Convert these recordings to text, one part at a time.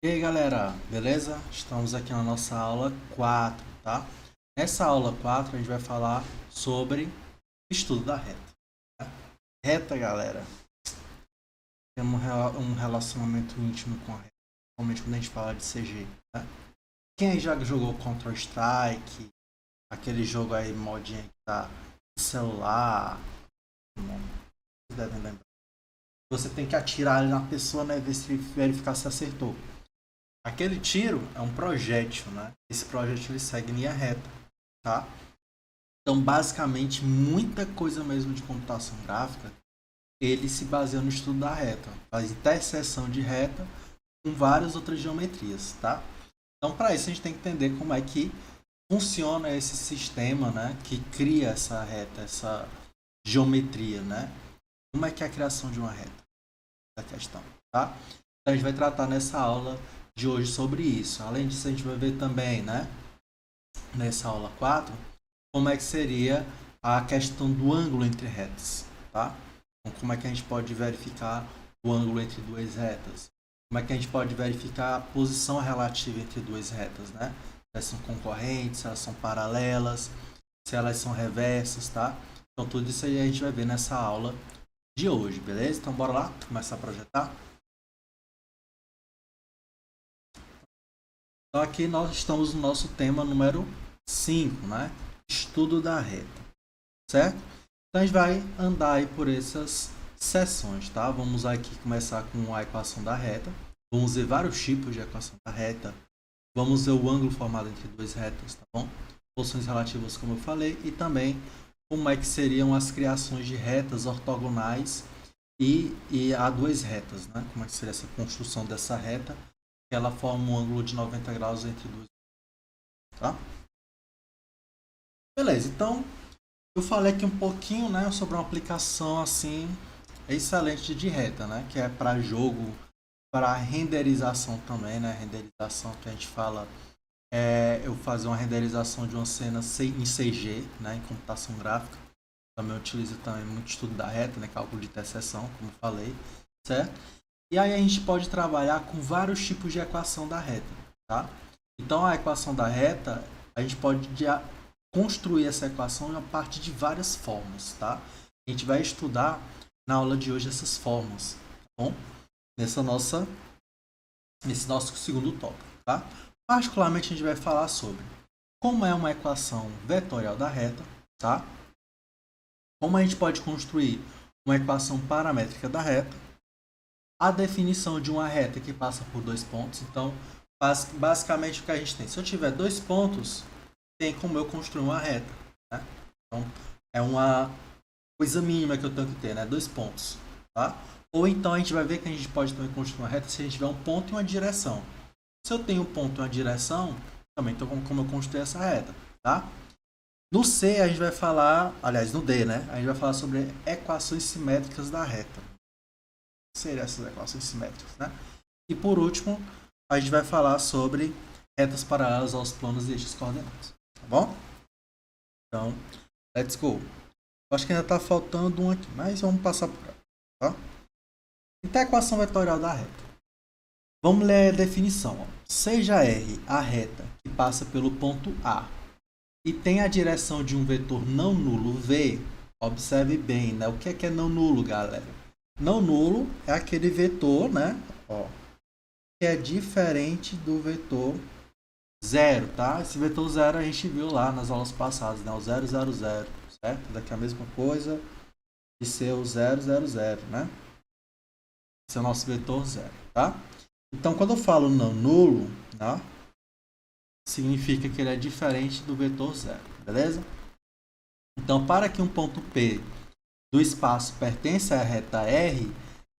E aí galera, beleza? Estamos aqui na nossa aula 4, tá? Nessa aula 4 a gente vai falar sobre estudo da reta. Tá? Reta, galera, tem um relacionamento íntimo com a reta, principalmente quando a gente fala de CG. Tá? Quem aí já jogou Counter-Strike, aquele jogo aí modinha que tá no celular, vocês devem lembrar. Você tem que atirar ali na pessoa, né? Verificar se acertou. Aquele tiro é um projétil, né? Esse projétil ele segue em linha reta, tá? Então, basicamente, muita coisa mesmo de computação gráfica, ele se baseia no estudo da reta, faz interseção de reta com várias outras geometrias, tá? Então, para isso a gente tem que entender como é que funciona esse sistema, né? Que cria essa reta, essa geometria, né? Como é que é a criação de uma reta? A questão, tá? Então, a gente vai tratar nessa aula de hoje sobre isso. Além disso, a gente vai ver também, né, nessa aula 4, como é que seria a questão do ângulo entre retas, tá? Então, como é que a gente pode verificar o ângulo entre duas retas? Como é que a gente pode verificar a posição relativa entre duas retas, né? Se elas são concorrentes, se elas são paralelas, se elas são reversas, tá? Então, tudo isso aí a gente vai ver nessa aula de hoje, beleza? Então, bora lá começar a projetar? Então aqui nós estamos no nosso tema número 5, né? Estudo da reta, certo? Então a gente vai andar aí por essas seções, tá? Vamos aqui começar com a equação da reta. Vamos ver vários tipos de equação da reta. Vamos ver o ângulo formado entre duas retas, tá bom? Funções relativas, como eu falei, e também como é que seriam as criações de retas ortogonais e a duas retas, né? Como é que seria essa construção dessa reta? Que ela forma um ângulo de 90 graus entre duas, tá? Beleza, então eu falei aqui um pouquinho, né, sobre uma aplicação assim excelente de reta, né, que é para jogo, para renderização também, né, renderização que a gente fala eu fazer uma renderização de uma cena em CG, né, em computação gráfica. Também utiliza também muito estudo da reta, né, cálculo de interseção, como eu falei, certo? E aí a gente pode trabalhar com vários tipos de equação da reta, tá? Então a equação da reta, a gente pode construir essa equação a partir de várias formas, tá? A gente vai estudar na aula de hoje essas formas, tá bom? Nesse nosso segundo tópico, tá? Particularmente a gente vai falar sobre como é uma equação vetorial da reta, tá? Como a gente pode construir uma equação paramétrica da reta, a definição de uma reta que passa por dois pontos. Então, basicamente o que a gente tem? Se eu tiver dois pontos, tem como eu construir uma reta, né? Então, é uma coisa mínima que eu tenho que ter, né? Dois pontos, tá? Ou então a gente vai ver que a gente pode também construir uma reta se a gente tiver um ponto e uma direção. Se eu tenho um ponto e uma direção, também tem como eu construir essa reta, tá? No C a gente vai falar, aliás, no D, né? A gente vai falar sobre equações simétricas da reta. Seriam essas equações simétricas, né? E por último, a gente vai falar sobre retas paralelas aos planos e eixos coordenados, tá bom? Então, let's go. Eu acho que ainda está faltando um aqui, mas vamos passar por ela, tá? Então, a equação vetorial da reta. Vamos ler a definição. Ó. Seja R a reta que passa pelo ponto A e tem a direção de um vetor não nulo V, observe bem, né? O que é não nulo, galera? Não nulo é aquele vetor, né? Ó, que é diferente do vetor zero, tá? Esse vetor zero a gente viu lá nas aulas passadas, né? O 0, 0, 0, certo? Daqui a mesma coisa de ser o 0, 0, 0, né? Esse é o nosso vetor zero, tá? Então, quando eu falo não nulo, tá? Significa que ele é diferente do vetor zero, beleza? Então, para que um ponto P do espaço pertença à reta R,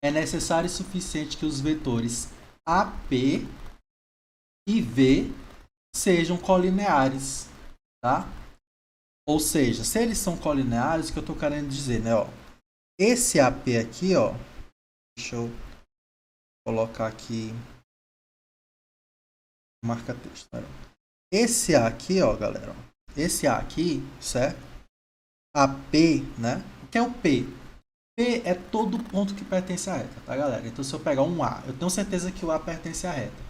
é necessário e suficiente que os vetores AP e V sejam colineares, tá? Ou seja, se eles são colineares, o que eu estou querendo dizer, né? Ó, esse AP aqui, ó, deixa eu colocar aqui, marca texto, né? Esse A aqui, ó, galera, esse A aqui, certo? AP, né? O que é o P? P é todo ponto que pertence à reta, tá, galera? Então, se eu pegar um A, eu tenho certeza que o A pertence à reta.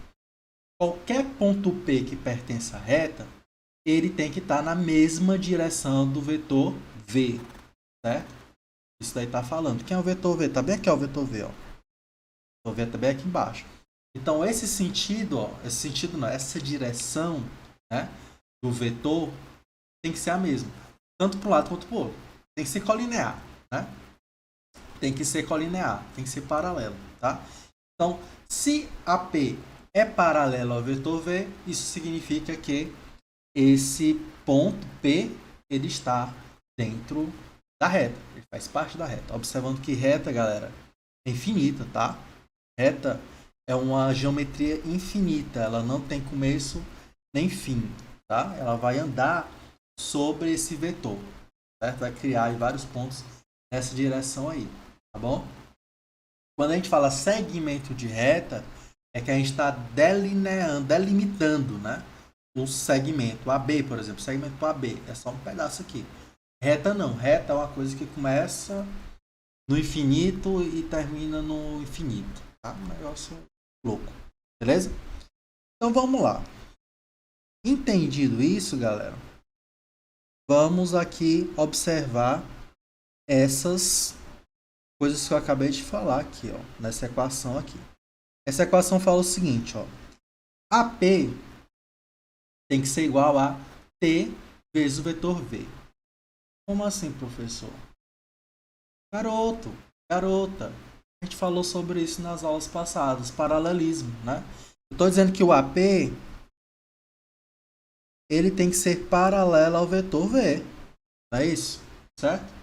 qualquer ponto P que pertence à reta, ele tem que estar na mesma direção do vetor V, certo? Isso daí está falando. Quem é o vetor V? Está bem aqui, ó, o vetor V, ó. O vetor V está bem aqui embaixo. Então, esse sentido, ó, essa direção, né, do vetor tem que ser a mesma. Tanto para um lado quanto para o outro. Tem que ser colinear, né? Tem que ser colinear, tem que ser paralelo, tá? Então, se AP é paralelo ao vetor V, isso significa que esse ponto P, ele está dentro da reta. Ele faz parte da reta. Observando que reta, galera, é infinita, tá? Reta é uma geometria infinita. Ela não tem começo nem fim, tá? Ela vai andar sobre esse vetor, certo? Vai criar vários pontos nessa direção aí, tá bom? Quando a gente fala segmento de reta, é que a gente está delimitando, né? O segmento AB, por exemplo, segmento AB é só um pedaço aqui. Reta não, reta é uma coisa que começa no infinito e termina no infinito, tá? Um negócio louco, beleza? Então vamos lá. Entendido isso, galera, vamos aqui observar essas coisas que eu acabei de falar aqui, ó, nessa equação aqui. Essa equação fala o seguinte, ó, AP tem que ser igual a T vezes o vetor V. Como assim, professor? Garoto, garota, a gente falou sobre isso nas aulas passadas, paralelismo, né? Eu estou dizendo que o AP ele tem que ser paralelo ao vetor V, não é isso? Certo?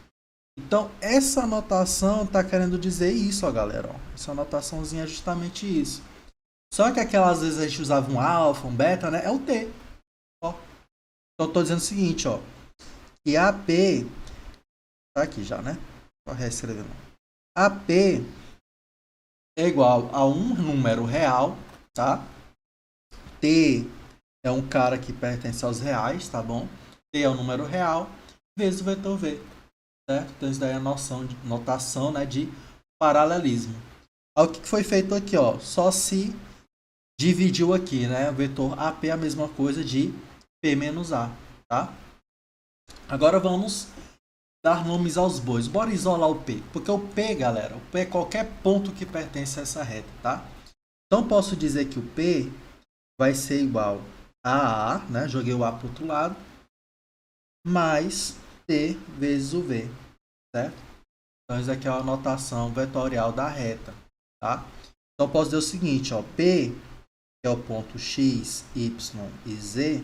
Então, essa anotação está querendo dizer isso, ó, galera. Ó. Essa anotaçãozinha é justamente isso. Só que aquelas vezes a gente usava um alfa, um beta, né? É o T. Ó. Então, eu estou dizendo o seguinte, ó. Que AP... Tá aqui já, né? Só reescrevendo. AP é igual a um número real, tá? T é um cara que pertence aos reais, tá bom? T é um número real, vezes o vetor V. Certo? Então, isso daí é a notação, né, de paralelismo. Olha o que foi feito aqui, ó. Só se dividiu aqui, né? O vetor AP é a mesma coisa de P menos A, tá? Agora vamos dar nomes aos bois. Bora isolar o P. Porque o P, galera, o P é qualquer ponto que pertence a essa reta, tá? Então, posso dizer que o P vai ser igual a A, né? Joguei o A para o outro lado, mais T vezes o V, certo? Então, isso aqui é a notação vetorial da reta, tá? Então, posso dizer o seguinte, ó, P, que é o ponto X, Y e Z,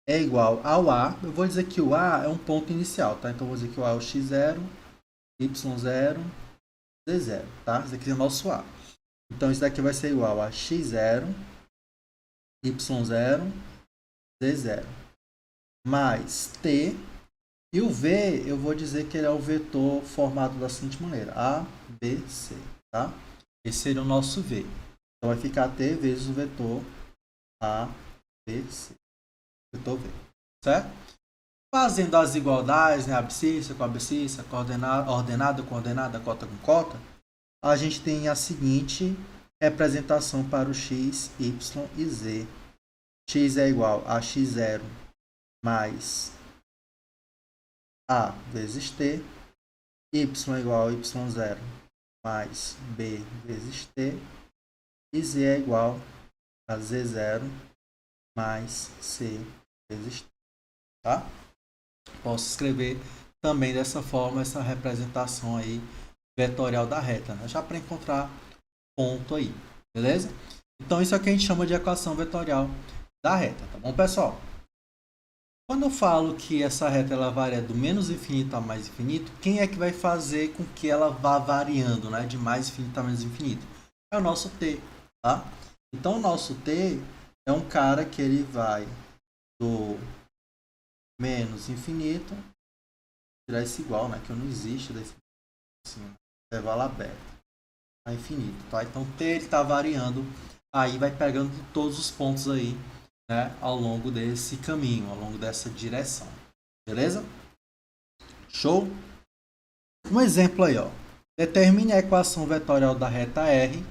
é igual ao A. Eu vou dizer que o A é um ponto inicial, tá? Então, eu vou dizer que o A é o X0, Y0, Z0, tá? Isso aqui é o nosso A. Então, isso daqui vai ser igual a X0, Y0, Z0, mais T. E o V, eu vou dizer que ele é o vetor formado da seguinte maneira. A, B, C, tá? Esse seria o nosso V. Então, vai ficar T vezes o vetor A, B, C. Vetor V, certo? Fazendo as igualdades, né? Abscissa com abscissa, ordenada com ordenada, cota com cota, a gente tem a seguinte representação para o X, Y e Z. X é igual a X0 mais A vezes T, Y é igual a Y0 mais B vezes T, e Z é igual a Z0 mais C vezes T. Tá? Posso escrever também dessa forma essa representação aí vetorial da reta, né? Já para encontrar ponto aí, beleza? Então isso aqui a gente chama de equação vetorial da reta, tá bom, pessoal? Quando eu falo que essa reta ela varia do menos infinito a mais infinito, quem é que vai fazer com que ela vá variando, né, de mais infinito a menos infinito? É o nosso t, tá? Então o nosso t é um cara que ele vai do menos infinito, tirar esse igual, né, que não existe desse assim, intervalo aberto a infinito, tá? Então t ele está variando, aí vai pegando todos os pontos aí, né, ao longo desse caminho, ao longo dessa direção. Beleza? Show? Um exemplo aí, ó. Determine a equação vetorial da reta R,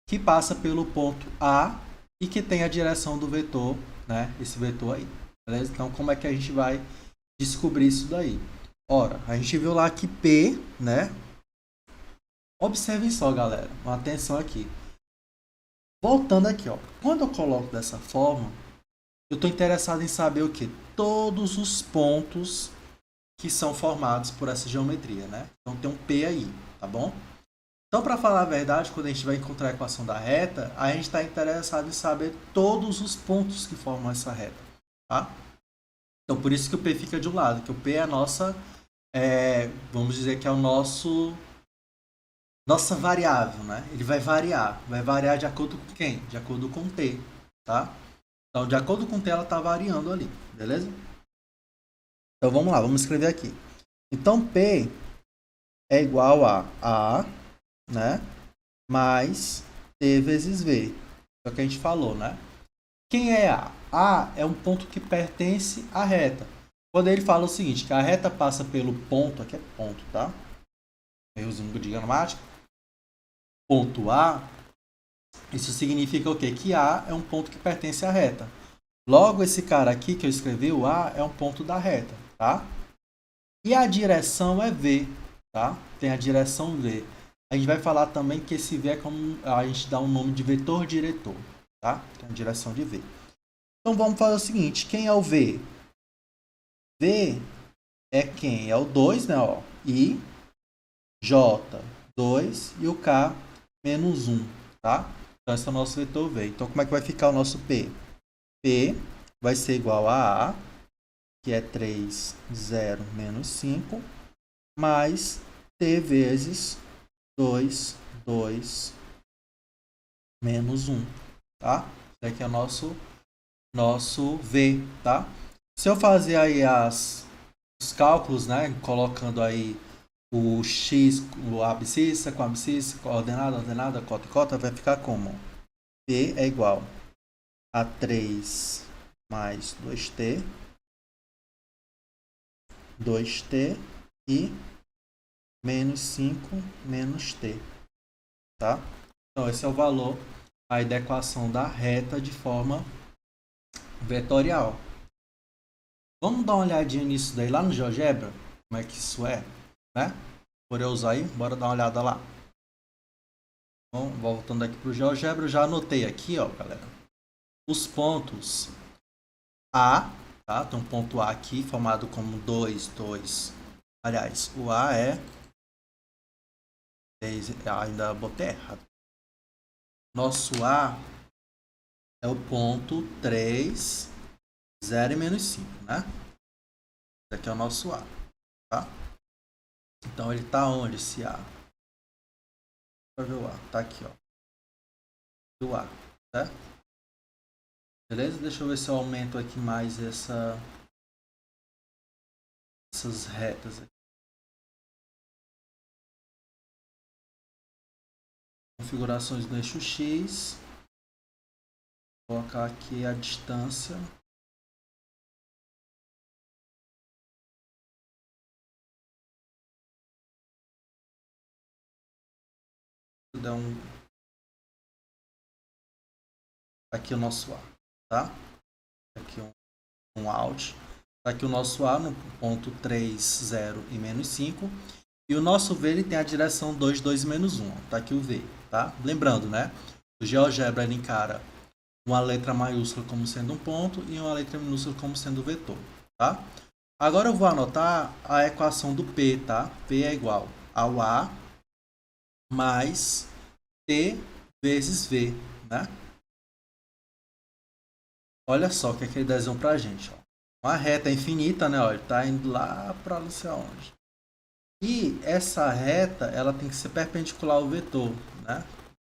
que passa pelo ponto A e que tem a direção do vetor, né? Esse vetor aí, beleza? Então, como é que a gente vai descobrir isso daí? Ora, a gente viu lá que P, né? Observem só, galera. Atenção aqui. Voltando aqui, ó. Quando eu coloco dessa forma, eu estou interessado em saber o que? Todos os pontos que são formados por essa geometria, né? Então tem um P aí, tá bom? Então, para falar a verdade, quando a gente vai encontrar a equação da reta, a gente está interessado em saber todos os pontos que formam essa reta, tá? Então, por isso que o P fica de um lado, que o P é a nossa, vamos dizer que é o nossa variável, né? Ele vai variar de acordo com quem? De acordo com T, tá? Então, de acordo com T, ela está variando ali, beleza? Então, vamos lá, vamos escrever aqui. Então, P é igual a, né? Mais T vezes V. É o que a gente falou, né? Quem é A? A é um ponto que pertence à reta. Quando ele fala o seguinte, que a reta passa pelo ponto, aqui é ponto, tá? Errozinho de gramática. Ponto A, isso significa o quê? Que A é um ponto que pertence à reta. Logo, esse cara aqui que eu escrevi, o A, é um ponto da reta, tá? E a direção é V, tá? Tem a direção V. A gente vai falar também que esse V é como a gente dá um nome de vetor diretor, tá? Tem a direção de V. Então, vamos fazer o seguinte, quem é o V? V é quem? É o 2, né? Ó, I, J, 2 e o K, menos 1, tá? Então, esse é o nosso vetor V. Então, como é que vai ficar o nosso P? P vai ser igual a A, que é 3, 0, menos 5, mais T vezes 2, 2, menos 1, tá? Esse aqui é o nosso V, tá? Se eu fazer aí os cálculos, né, colocando aí o x, o abscissa com abscissa, ordenada, cota e cota, vai ficar como? P é igual a 3 mais 2t, 2t e menos 5 menos t, tá? Então, esse é o valor aí da equação da reta de forma vetorial. Vamos dar uma olhadinha nisso daí lá no GeoGebra, como é que isso é, né? Por eu usar aí, bora dar uma olhada lá. Bom, voltando aqui para o GeoGebra, eu já anotei aqui, ó, galera, os pontos A, tá? Tem um ponto A aqui formado como 2, 2. Aliás, o A ainda botei errado. Nosso A é o ponto 3, 0 e menos 5, né? Esse aqui é o nosso A, tá? Então, ele está onde esse A? Deixa eu ver o A. Tá aqui, ó. O A, certo? Beleza? Deixa eu ver se eu aumento aqui mais essas retas aqui. Configurações do eixo X. Vou colocar aqui a distância. Vou dar aqui o nosso A, tá? Aqui um Alt. Tá aqui o nosso A no ponto 3, 0 e menos 5. E o nosso V ele tem a direção 2, 2 e menos 1. Tá aqui o V, tá? Lembrando, né? O GeoGebra ele encara uma letra maiúscula como sendo um ponto e uma letra minúscula como sendo vetor, tá? Agora eu vou anotar a equação do P, tá? P é igual ao A mais T vezes V, né? Olha só o que é que ele desenhou pra gente, ó. Uma reta infinita, né? Ó, ele tá indo lá para não sei aonde. E essa reta, ela tem que ser perpendicular ao vetor, né?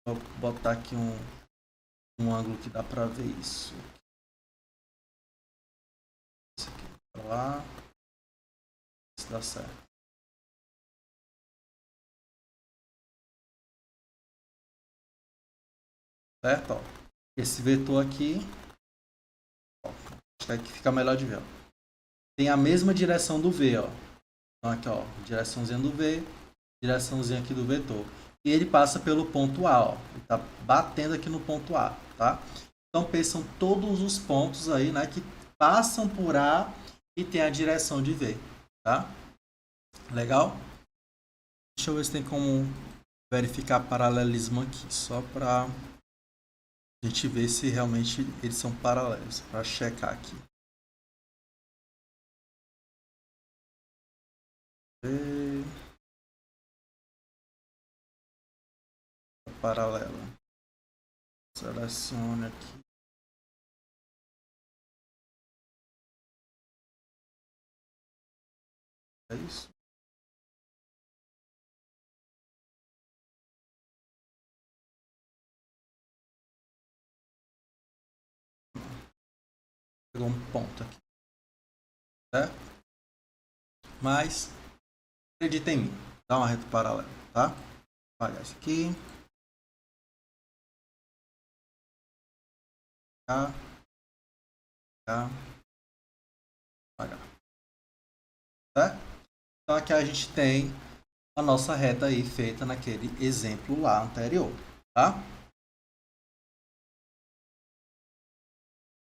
Vou botar aqui um ângulo que dá para ver isso. Esse aqui para lá. Se dá certo. Certo? Ó. Esse vetor aqui, ó, acho que fica melhor de ver. Ó. Tem a mesma direção do V, ó. Então aqui, ó, direçãozinha do V, direçãozinha aqui do vetor. E ele passa pelo ponto A, ó. Ele tá batendo aqui no ponto A, tá? Então, P são todos os pontos aí, né, que passam por A e tem a direção de V, tá? Legal? Deixa eu ver se tem como verificar paralelismo aqui, só para a gente ver se realmente eles são paralelos, para checar aqui. Paralela. Selecione aqui. É isso. Pegou um ponto aqui. Certo? Mas, acredita em mim. Dá uma reta paralela, tá? Vou apagar isso aqui. Tá. Tá. Apagar. Certo? Então aqui a gente tem a nossa reta aí feita naquele exemplo lá anterior, tá?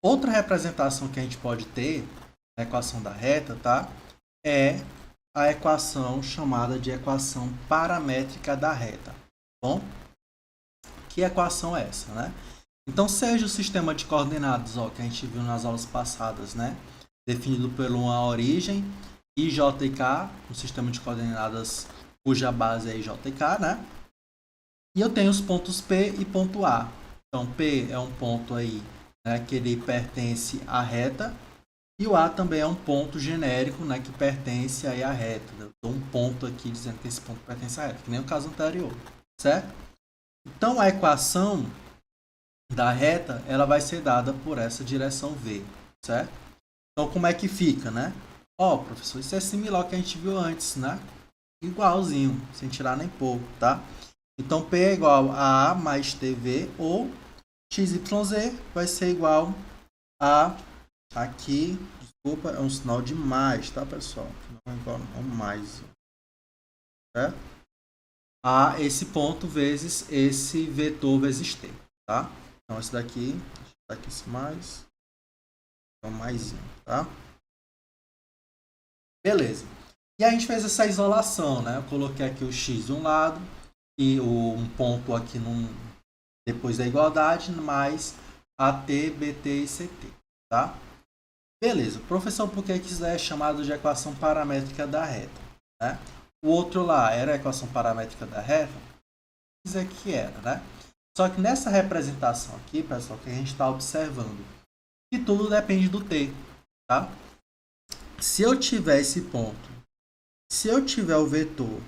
Outra representação que a gente pode ter na equação da reta, tá? É a equação chamada de equação paramétrica da reta. Bom, que equação é essa, né? Então, seja o sistema de coordenadas, ó, que a gente viu nas aulas passadas, né? Definido por uma origem, I, J e K, um sistema de coordenadas cuja base é I, J e K, né? E eu tenho os pontos P e ponto A. Então, P é um ponto aí, né, que ele pertence à reta, e o A também é um ponto genérico, né, que pertence aí à reta. Eu dou um ponto aqui dizendo que esse ponto pertence à reta, que nem o caso anterior, certo? Então, a equação da reta, ela vai ser dada por essa direção V, certo? Então, como é que fica, né? Ó, professor, isso é similar ao que a gente viu antes, né? Igualzinho, sem tirar nem pouco, tá? Então, P é igual a A mais TV, ou XYZ vai ser igual a, aqui, desculpa, é um sinal de mais, tá, pessoal? Não é igual a mais, certo? A esse ponto vezes esse vetor vezes T, tá? Então, esse daqui esse mais, então mais um, tá? Beleza. E a gente fez essa isolação, né? Eu coloquei aqui o x de um lado e um ponto aqui depois da igualdade, mais AT, BT e CT, tá? Beleza. Professor, por que isso é chamado de equação paramétrica da reta, né? O outro lá era a equação paramétrica da reta? Isso aqui era, né? Só que nessa representação aqui, pessoal, que a gente está observando, que tudo depende do t, tá? Se eu tiver esse ponto, se eu tiver o vetor,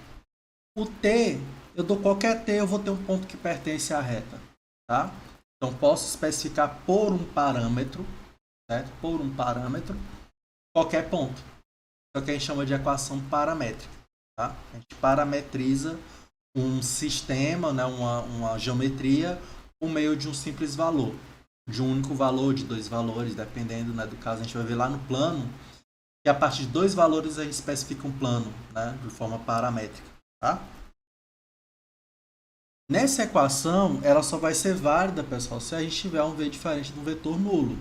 o t, eu dou qualquer t, eu vou ter um ponto que pertence à reta, tá? Então, posso especificar por um parâmetro, certo? Por um parâmetro, qualquer ponto. É o que a gente chama de equação paramétrica, tá? A gente parametriza um sistema, né, uma geometria, por meio de um simples valor, de um único valor, de dois valores, dependendo, né, do caso. A gente vai ver lá no plano que a partir de dois valores a gente especifica um plano, né, de forma paramétrica, tá? Nessa equação, ela só vai ser válida, pessoal, se a gente tiver um V diferente do vetor nulo,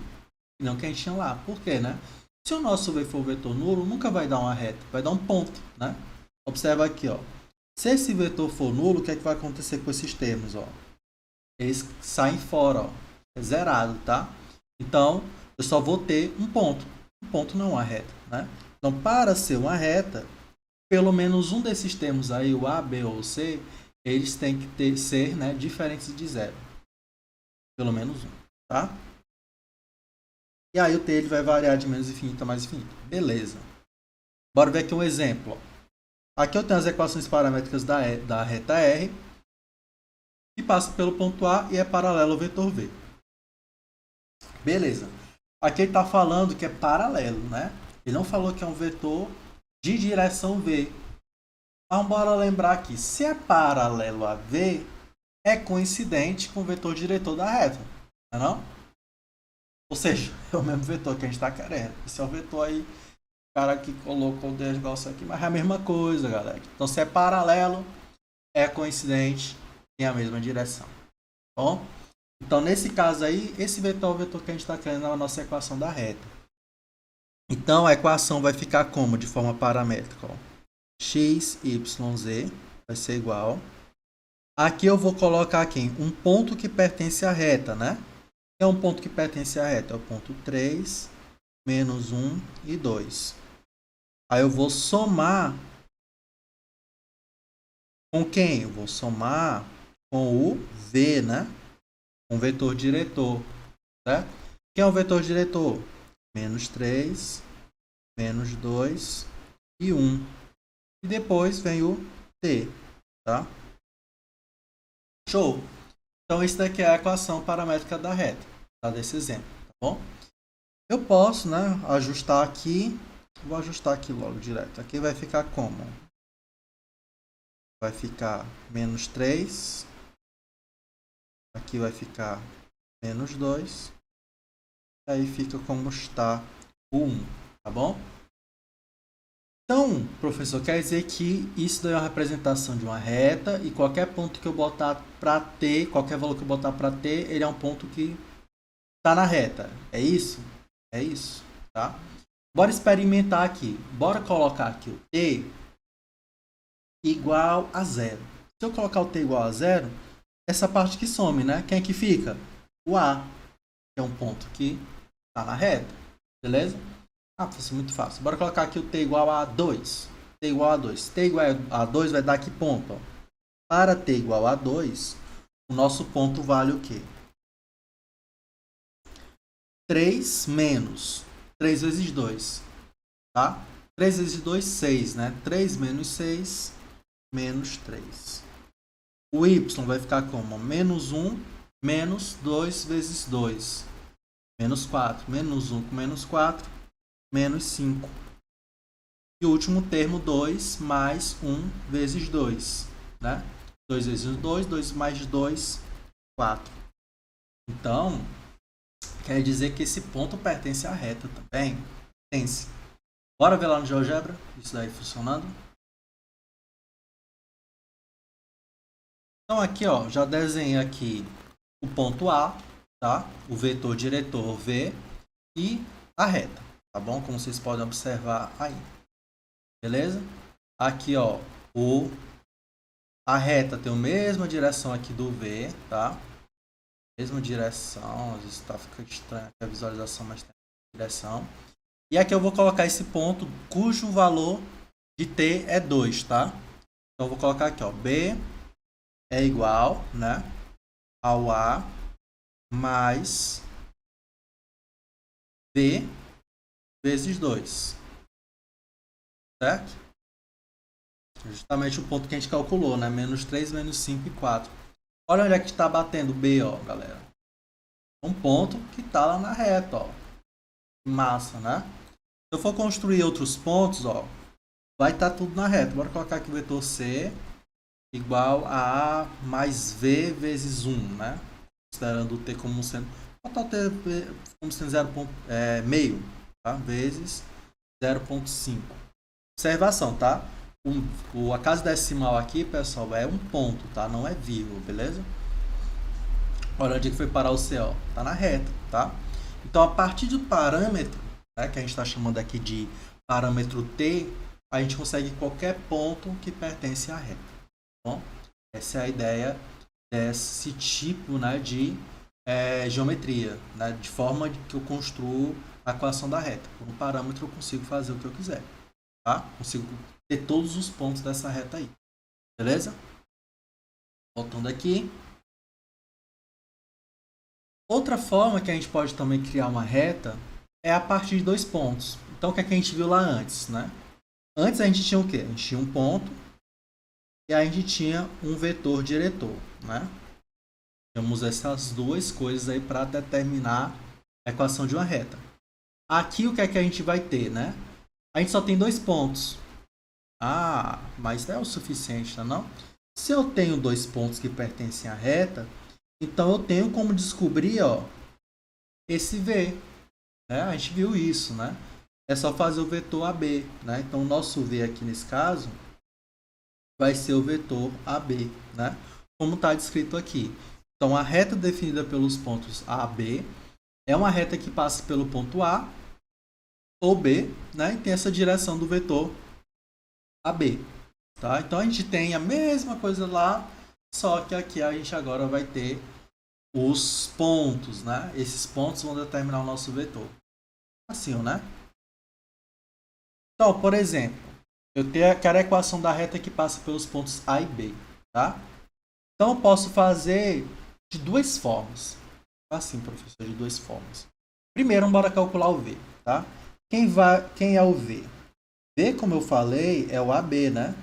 e não que a gente tinha lá. Por quê, né? Se o nosso V for vetor nulo, nunca vai dar uma reta, vai dar um ponto, né? Observa aqui, ó. Se esse vetor for nulo, o que é que vai acontecer com esses termos, ó? Eles saem fora, ó. É zerado, tá? Então, eu só vou ter um ponto. Um ponto não é uma reta, né? Então, para ser uma reta, pelo menos um desses termos aí, o A, B ou C, eles têm que ser, né, diferentes de zero. Pelo menos um, tá? E aí o T ele vai variar de menos infinito a mais infinito. Beleza. Bora ver aqui um exemplo. Aqui eu tenho as equações paramétricas da reta R, que passa pelo ponto A e é paralelo ao vetor V. Beleza. Aqui ele está falando que é paralelo, né? Ele não falou que é um vetor de direção V. Então, bora lembrar aqui. Se é paralelo a V, é coincidente com o vetor diretor da reta. Não é não? Ou seja, é o mesmo vetor que a gente está querendo. Esse é o vetor aí, o cara que colocou o negócio aqui, mas é a mesma coisa, galera. Então, se é paralelo, é coincidente, tem a mesma direção. Bom, Então, nesse caso aí, esse vetor é o vetor que a gente está querendo na nossa equação da reta. Então, a equação vai ficar como de forma paramétrica? Ó. X, Y, Z vai ser igual. Aqui eu vou colocar aqui um ponto que pertence à reta, né? É um ponto que pertence à reta, é o ponto 3, menos 1 e 2. Aí eu vou somar com quem? Eu vou somar com o V, né? Um vetor diretor, certo? Quem é o vetor diretor? Menos 3, menos 2 e 1. E depois vem o T, tá? Show! Então, isso daqui é a equação paramétrica da reta, tá? Desse exemplo, tá bom? Eu posso, né, ajustar aqui. Vou ajustar aqui logo direto. Aqui vai ficar como? Vai ficar menos 3. Aqui vai ficar menos 2. E aí fica como está o 1, tá bom? Então, professor, quer dizer que isso daí é uma representação de uma reta e qualquer ponto que eu botar para T, qualquer valor que eu botar para T, ele é um ponto que está na reta. É isso? É isso, tá? Bora experimentar aqui. Bora colocar aqui o T igual a 0. Se eu colocar o T igual a 0, essa parte que some, né? Quem é que fica? O A, que é um ponto que está na reta. Beleza? Ah, foi muito fácil. Bora colocar aqui o T igual a 2. T igual a 2. T igual a 2 vai dar que ponto? Ó? Para T igual a 2, o nosso ponto vale o quê? 3 menos 3 vezes 2. Tá? 3 vezes 2, 6, né? 3 menos 6, menos 3. O y vai ficar como? Menos 1, menos 2 vezes 2. Menos 4. Menos 1 com menos 4, menos 5. E o último termo, 2 mais 1 vezes 2. Né? 2 vezes 2, 2 mais 2, 4. Então, quer dizer que esse ponto pertence à reta também. Pertence. Bora ver lá no GeoGebra isso daí funcionando. Então aqui, ó, já desenhei aqui o ponto A, tá? O vetor diretor V e a reta, tá bom? Como vocês podem observar aí. Beleza? Aqui, ó, a reta tem a mesma direção aqui do V, tá? Mesma direção, às vezes tá ficando estranha aqui a visualização, mas tem a direção. E aqui eu vou colocar esse ponto cujo valor de T é 2, tá? Então eu vou colocar aqui, ó, B é igual, né, ao A mais B vezes 2. Certo? Justamente o ponto que a gente calculou, né? Menos 3, menos 5 e 4. Olha onde é que está batendo B, ó, galera. Um ponto que está lá na reta, ó. Massa, né? Se eu for construir outros pontos, ó, vai estar tudo na reta. Bora colocar aqui o vetor C igual a mais V vezes 1, né? Considerando o T como sendo... Botar o T como sendo 0,5, tá? Vezes 0,5. Observação, tá? A casa decimal aqui, pessoal, é um ponto, tá? Não é vírgula, beleza? Olha onde que foi parar o C, ó. Tá na reta, tá? Então, a partir do parâmetro, né, que a gente está chamando aqui de parâmetro T, a gente consegue qualquer ponto que pertence à reta. Tá bom? Essa é a ideia desse tipo, né, de geometria, né? De forma que eu construo a equação da reta. Por um parâmetro eu consigo fazer o que eu quiser. Tá? Consigo ter todos os pontos dessa reta aí. Beleza? Voltando aqui. Outra forma que a gente pode também criar uma reta é a partir de dois pontos. Então, o que é que a gente viu lá antes, né? Antes a gente tinha o quê? A gente tinha um ponto e a gente tinha um vetor diretor, né? Temos essas duas coisas aí para determinar a equação de uma reta. Aqui o que é que a gente vai ter, né? A gente só tem dois pontos. Ah, mas é o suficiente, não? Se eu tenho dois pontos que pertencem à reta, então eu tenho como descobrir, ó, esse V. Né? A gente viu isso, né? É só fazer o vetor AB, né? Então o nosso V aqui nesse caso vai ser o vetor AB, né? Como está descrito aqui. Então, a reta definida pelos pontos A, B é uma reta que passa pelo ponto A ou B, né? E tem essa direção do vetor AB. Tá? Então, a gente tem a mesma coisa lá, só que aqui a gente agora vai ter os pontos, né? Esses pontos vão determinar o nosso vetor. Assim, né? Então, por exemplo, eu quero a equação da reta que passa pelos pontos A e B, tá? Então, eu posso fazer de duas formas. Assim, professor, de duas formas. Primeiro, bora calcular o V, tá? Quem é o V? V, como eu falei, é o AB, né?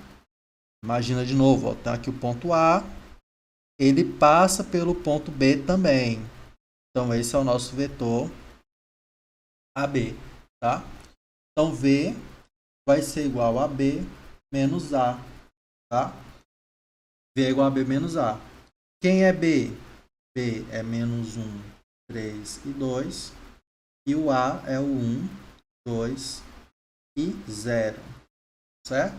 Imagina de novo, ó, tá aqui o ponto A, ele passa pelo ponto B também. Então, esse é o nosso vetor AB, tá? Então, V vai ser igual a B menos A, tá? V é igual a B menos A. Quem é B? B é menos 1, 3 e 2. E o A é o 1, 2 e 0. Certo?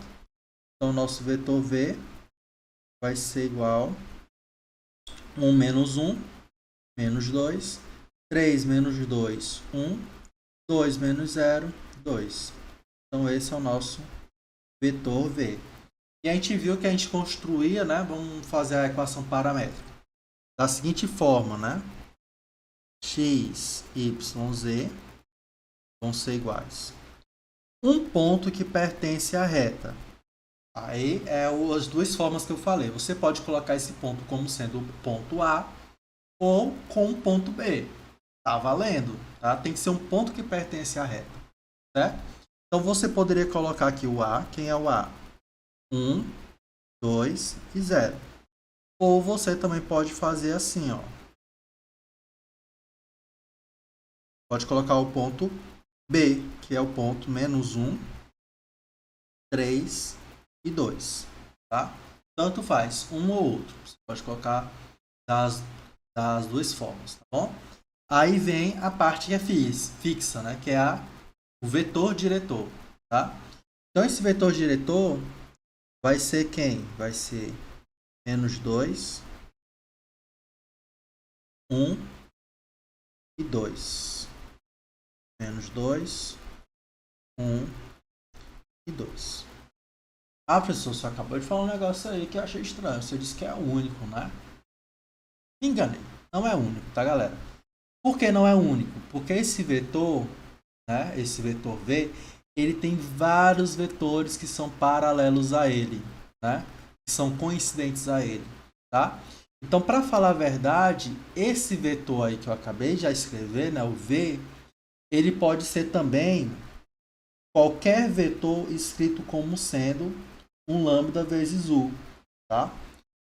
Então, nosso vetor V vai ser igual a 1 menos 1, menos 2. 3 menos 2, 1. 2 menos 0, 2. Então, esse é o nosso vetor V. E a gente viu que a gente construía, né? Vamos fazer a equação paramétrica da seguinte forma, né? X, Y, Z vão ser iguais. Um ponto que pertence à reta. Aí é as duas formas que eu falei. Você pode colocar esse ponto como sendo o ponto A ou com o ponto B. Tá valendo, tá? Tem que ser um ponto que pertence à reta, certo? Então você poderia colocar aqui o A. Quem é o A? 1, 2 e 0. Ou você também pode fazer assim, ó. Pode colocar o ponto B, que é o ponto menos 1, 3 e 2, tá? Tanto faz, um ou outro. Você pode colocar das duas formas, tá bom? Aí vem a parte que é fixa, né? Que é o vetor diretor, tá? Então, esse vetor diretor vai ser quem? Vai ser menos 2, 1 e 2. Menos 2, 1 e 2. Ah, professor, você acabou de falar um negócio aí que eu achei estranho. Você disse que é único, né? Me enganei. Não é único, tá, galera? Por que não é único? Porque esse vetor, né? Esse vetor V, ele tem vários vetores que são paralelos a ele, né? Que são coincidentes a ele, tá? Então, para falar a verdade, esse vetor aí que eu acabei de escrever, né? O V, ele pode ser também qualquer vetor escrito como sendo um lambda vezes U, tá?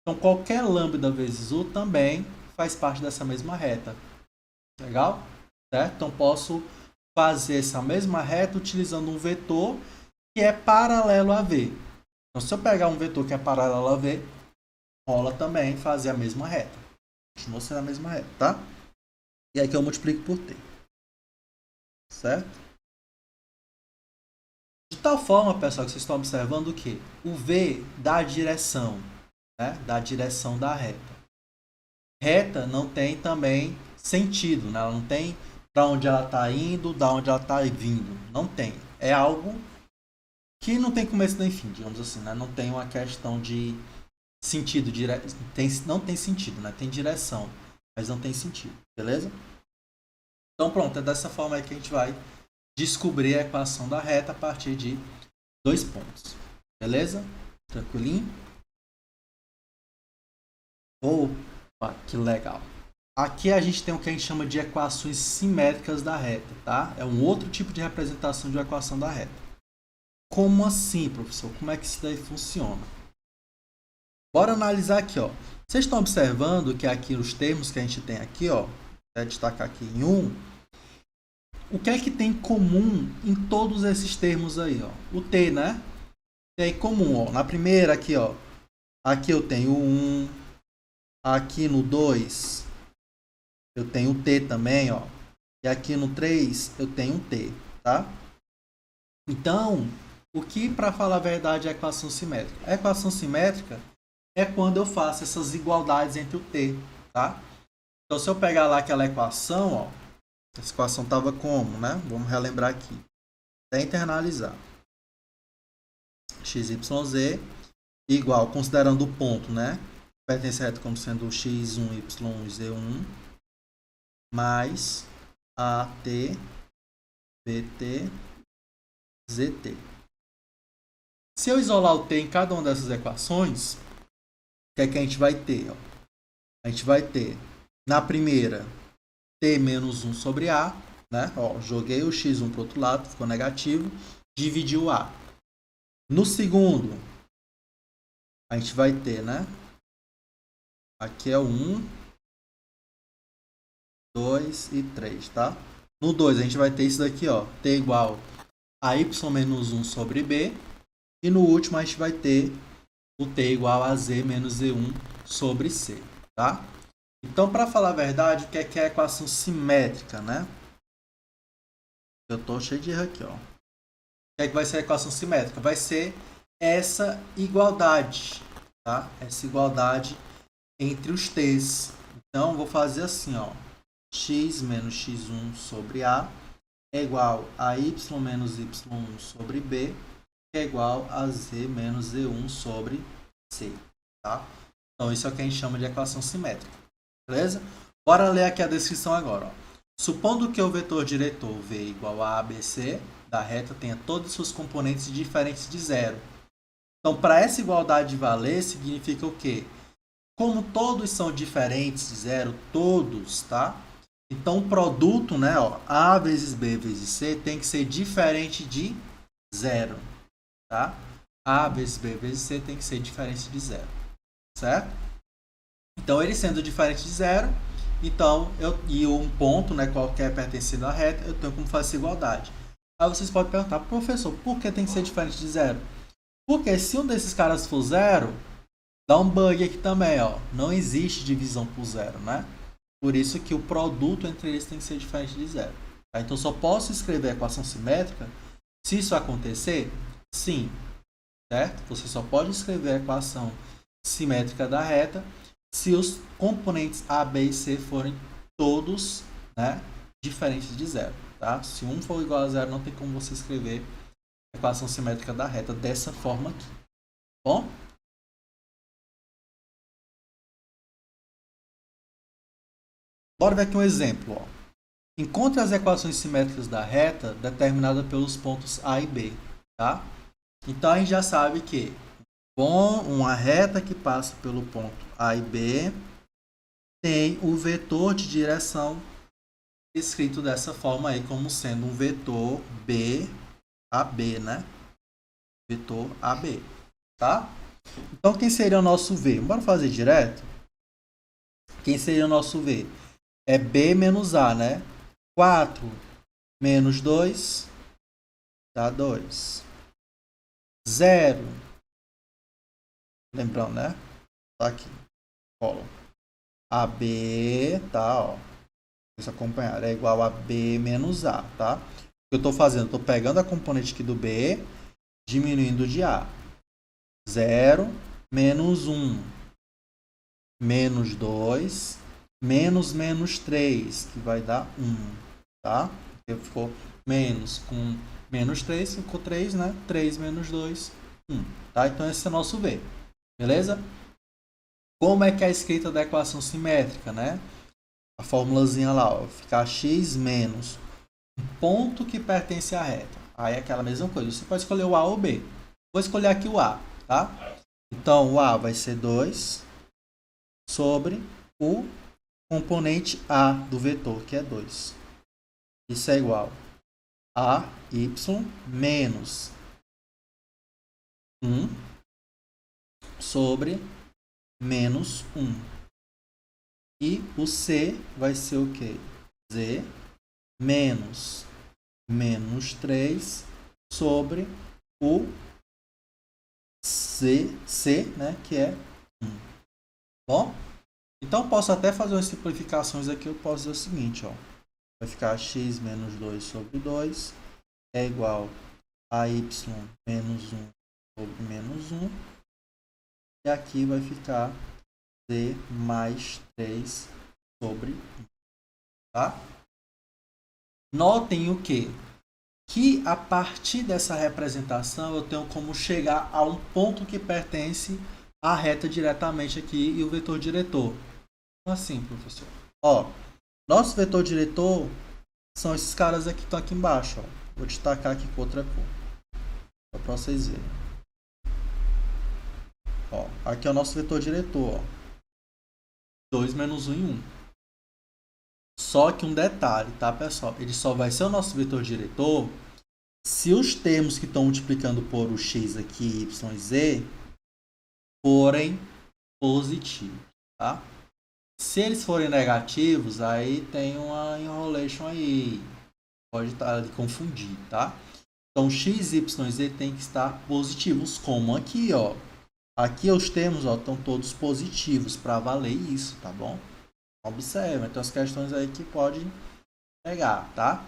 Então, qualquer lambda vezes U também faz parte dessa mesma reta. Legal? Certo? Então, posso fazer essa mesma reta utilizando um vetor que é paralelo a V. Então, se eu pegar um vetor que é paralelo a V, rola também fazer a mesma reta. Continua sendo a mesma reta, tá? E aqui eu multiplico por T. Certo? De tal forma, pessoal, que vocês estão observando o quê? O V dá a direção, né? Da direção da reta. Reta não tem também sentido, né? Ela não tem para onde ela está indo, da onde ela está vindo. Não tem. É algo que não tem começo nem fim, digamos assim, né? Não tem uma questão de sentido, não tem sentido, né? Tem direção, mas não tem sentido, beleza? Então pronto, é dessa forma aí que a gente vai descobrir a equação da reta a partir de 2 pontos. Beleza? Tranquilinho? Opa, que legal. Aqui a gente tem o que a gente chama de equações simétricas da reta, tá? É um outro tipo de representação de uma equação da reta. Como assim, professor? Como é que isso daí funciona? Bora analisar aqui, ó. Vocês estão observando que aqui os termos que a gente tem aqui, ó, vou destacar aqui em 1. O que é que tem em comum em todos esses termos aí, ó? O T, né? Tem comum, ó. Na primeira aqui, ó. Aqui eu tenho 1. Aqui no 2 eu tenho o T também, ó. E aqui no 3 eu tenho um T, tá? Então, o que, para falar a verdade, é a equação simétrica? A equação simétrica é quando eu faço essas igualdades entre o T, tá? Então, se eu pegar lá aquela equação, ó, essa equação estava como, né? Vamos relembrar aqui. Até internalizar. XYZ igual, considerando o ponto, né? Pertence a reta como sendo x1, y1 e z1, mais AT, BT, ZT. Se eu isolar o T em cada uma dessas equações, o que é que a gente vai ter? Ó? A gente vai ter, na primeira, T menos 1 sobre A, né? Ó, joguei o x1 para o outro lado, ficou negativo, dividi o A. No segundo, a gente vai ter, né? Aqui é o 1, 2 e 3, tá? No 2, a gente vai ter isso daqui, ó. T igual a y menos 1 sobre B. E no último, a gente vai ter o T igual a Z menos Z1 sobre C, tá? Então, para falar a verdade, o que é a equação simétrica, né? Eu tô cheio de erro aqui, ó. O que é que vai ser a equação simétrica? Vai ser essa igualdade, tá? Essa igualdade entre os T's. Então, vou fazer assim, ó. X menos x1 sobre A é igual a y menos y1 sobre B, que é igual a z menos z1 sobre C, tá? Então, isso é o que a gente chama de equação simétrica, beleza? Bora ler aqui a descrição agora, ó. Supondo que o vetor diretor V igual a ABC da reta tenha todos os seus componentes diferentes de zero. Então, para essa igualdade valer, significa o quê? Como todos são diferentes de zero, todos, tá? Então, o produto, né, ó, A vezes B vezes C tem que ser diferente de zero, tá? A vezes B vezes C tem que ser diferente de zero, certo? Então, ele sendo diferente de zero, então, e um ponto, né, qualquer pertencendo à reta, eu tenho como fazer essa igualdade. Aí vocês podem perguntar, professor, por que tem que ser diferente de zero? Porque se um desses caras for zero, dá um bug aqui também, ó. Não existe divisão por zero, né? Por isso que o produto entre eles tem que ser diferente de zero. Tá? Então, só posso escrever a equação simétrica se isso acontecer? Sim. Certo? Você só pode escrever a equação simétrica da reta se os componentes A, B e C forem todos, né, diferentes de zero. Tá? Se um for igual a zero, não tem como você escrever a equação simétrica da reta dessa forma aqui. Bom? Bora ver aqui um exemplo. Ó. Encontre as equações simétricas da reta determinada pelos pontos A e B. Tá? Então, a gente já sabe que uma reta que passa pelo ponto A e B tem o vetor de direção escrito dessa forma aí, como sendo um vetor B, AB, né? Vetor AB, tá? Então, quem seria o nosso V? Bora fazer direto? Quem seria o nosso V? É B menos A, né? 4 menos 2 dá 2. 0. Lembrando, né? Tá aqui. Colo. AB, tá, ó. Vocês acompanharam. É igual a B menos A, tá? O que eu tô fazendo? Eu tô pegando a componente aqui do B, diminuindo de A. 0 menos 1 menos 2 menos 3, que vai dar 1, tá? Porque ficou menos com menos 3, ficou 3, né? 3 menos 2, 1, tá? Então, esse é o nosso V, beleza? Como é que é a escrita da equação simétrica, né? A formulazinha lá, ó, ficar x menos um ponto que pertence à reta. Aí é aquela mesma coisa, você pode escolher o A ou o B. Vou escolher aqui o A, tá? Então, o A vai ser 2 sobre o componente A do vetor, que é 2. Isso é igual a y menos 1 sobre menos 1. E o C vai ser o quê? Z menos menos 3 sobre o C, né, que é 1. Bom? Então, posso até fazer umas simplificações aqui. Eu posso dizer o seguinte, ó. Vai ficar x menos 2 sobre 2 é igual a y menos 1 sobre menos 1. E aqui vai ficar Z mais 3 sobre 1. Tá? Notem o quê? Que a partir dessa representação eu tenho como chegar a um ponto que pertence à reta diretamente aqui e o vetor diretor. Assim, professor. Ó, nosso vetor diretor são esses caras aqui que estão aqui embaixo. Ó. Vou destacar aqui com outra cor. Só para vocês verem. Ó, aqui é o nosso vetor diretor. Ó. 2 menos 1 e 1. Só que um detalhe, tá, pessoal? Ele só vai ser o nosso vetor diretor se os termos que estão multiplicando por o x aqui, y e z, forem positivos, tá? Se eles forem negativos, aí tem uma enrolation aí. Pode estar ali confundir, tá? Então, x, y e z tem que estar positivos, como aqui, ó. Aqui os termos, ó, estão todos positivos para valer isso, tá bom? Observa, então as questões aí que pode pegar, tá?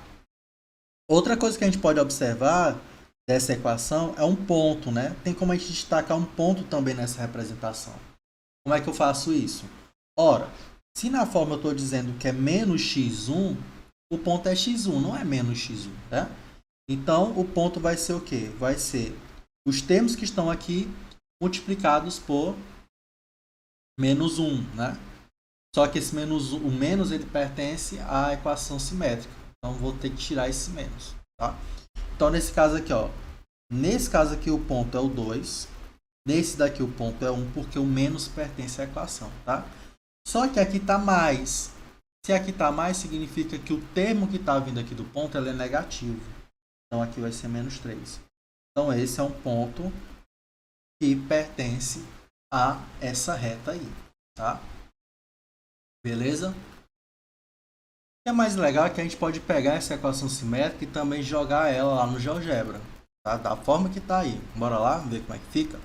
Outra coisa que a gente pode observar dessa equação é um ponto, né? Tem como a gente destacar um ponto também nessa representação. Como é que eu faço isso? Ora, se na forma eu estou dizendo que é menos x1, o ponto é x1, não é menos x1, tá? Então, o ponto vai ser o quê? Vai ser os termos que estão aqui multiplicados por menos 1, né? Só que esse menos, o menos ele pertence à equação simétrica. Então, vou ter que tirar esse menos, tá? Então, nesse caso aqui, ó. Nesse caso aqui, o ponto é o 2. Nesse daqui, o ponto é 1, porque o menos pertence à equação, tá? Só que aqui está mais. Se aqui está mais, significa que o termo que está vindo aqui do ponto ele é negativo. Então, aqui vai ser menos 3. Então, esse é um ponto que pertence a essa reta aí, tá? Beleza? O que é mais legal é que a gente pode pegar essa equação simétrica e também jogar ela lá no GeoGebra, tá? Da forma que está aí. Bora lá ver como é que fica?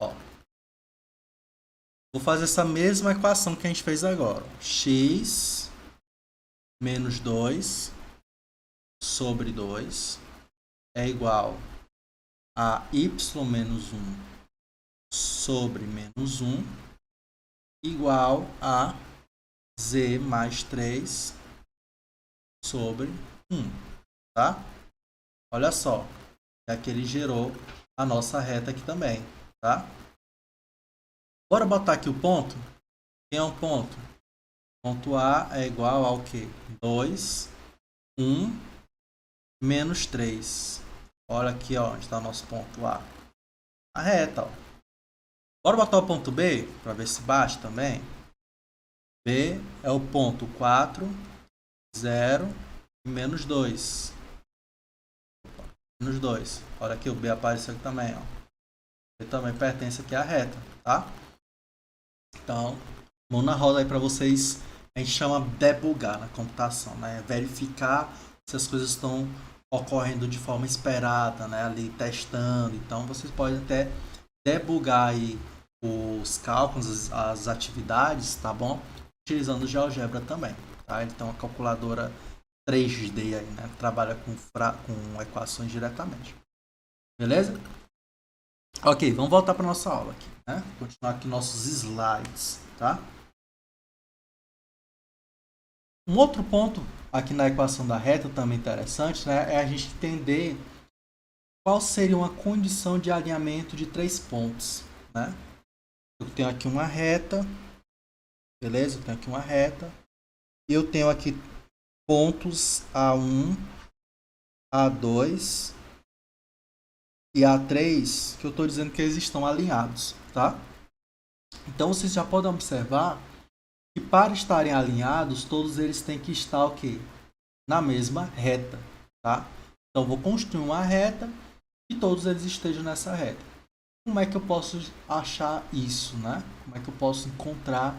Ó. Vou fazer essa mesma equação que a gente fez agora. X menos 2 sobre 2 é igual a y menos 1 sobre menos 1 igual a z mais 3 sobre 1, tá? Olha só, aqui ele gerou a nossa reta aqui também, tá? Bora botar aqui o ponto? Quem é um ponto? Ponto A é igual ao quê? 2, 1, menos 3. Olha aqui, ó, onde está o nosso ponto A. A reta, ó. Bora botar o ponto B para ver se bate também. B é o ponto 4, 0 e menos 2. Menos 2. Olha aqui, o B apareceu aqui também, ó. Ele também pertence aqui à reta, tá? Então, mão na roda aí para vocês. A gente chama debugar na computação, né? Verificar se as coisas estão ocorrendo de forma esperada, né? Ali testando. Então, vocês podem até debugar aí os cálculos, as atividades, tá bom? Utilizando o GeoGebra também, tá? Ele tem uma calculadora 3D aí, né? Trabalha com equações diretamente. Beleza? Ok, vamos voltar para nossa aula aqui, né? Continuar aqui nossos slides, tá? Um outro ponto aqui na equação da reta também interessante, né? É a gente entender qual seria uma condição de alinhamento de 3 pontos, né? Eu tenho aqui uma reta, beleza? Eu tenho aqui uma reta. E eu tenho aqui pontos A1, A2 e A3, que eu estou dizendo que eles estão alinhados, tá? Então, vocês já podem observar que para estarem alinhados, todos eles têm que estar o quê? Na mesma reta, tá? Então, vou construir uma reta e todos eles estejam nessa reta. Como é que eu posso achar isso, né? Como é que eu posso encontrar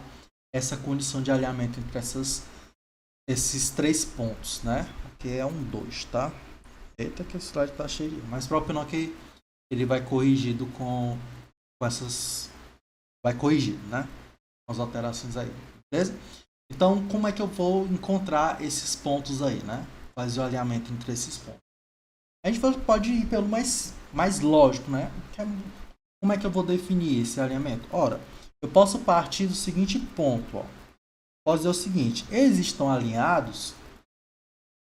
essa condição de alinhamento entre esses 3 pontos, né? Aqui é 1, 2, tá? Eita, que esse slide tá cheio. Mas próprio não que ele vai corrigido com essas... Vai corrigido, né? Com as alterações aí, beleza? Então, como é que eu vou encontrar esses pontos aí, né? Fazer o alinhamento entre esses pontos. A gente pode ir pelo mais lógico, né? Como é que eu vou definir esse alinhamento? Ora, eu posso partir do seguinte ponto. Ó. Posso dizer o seguinte, eles estão alinhados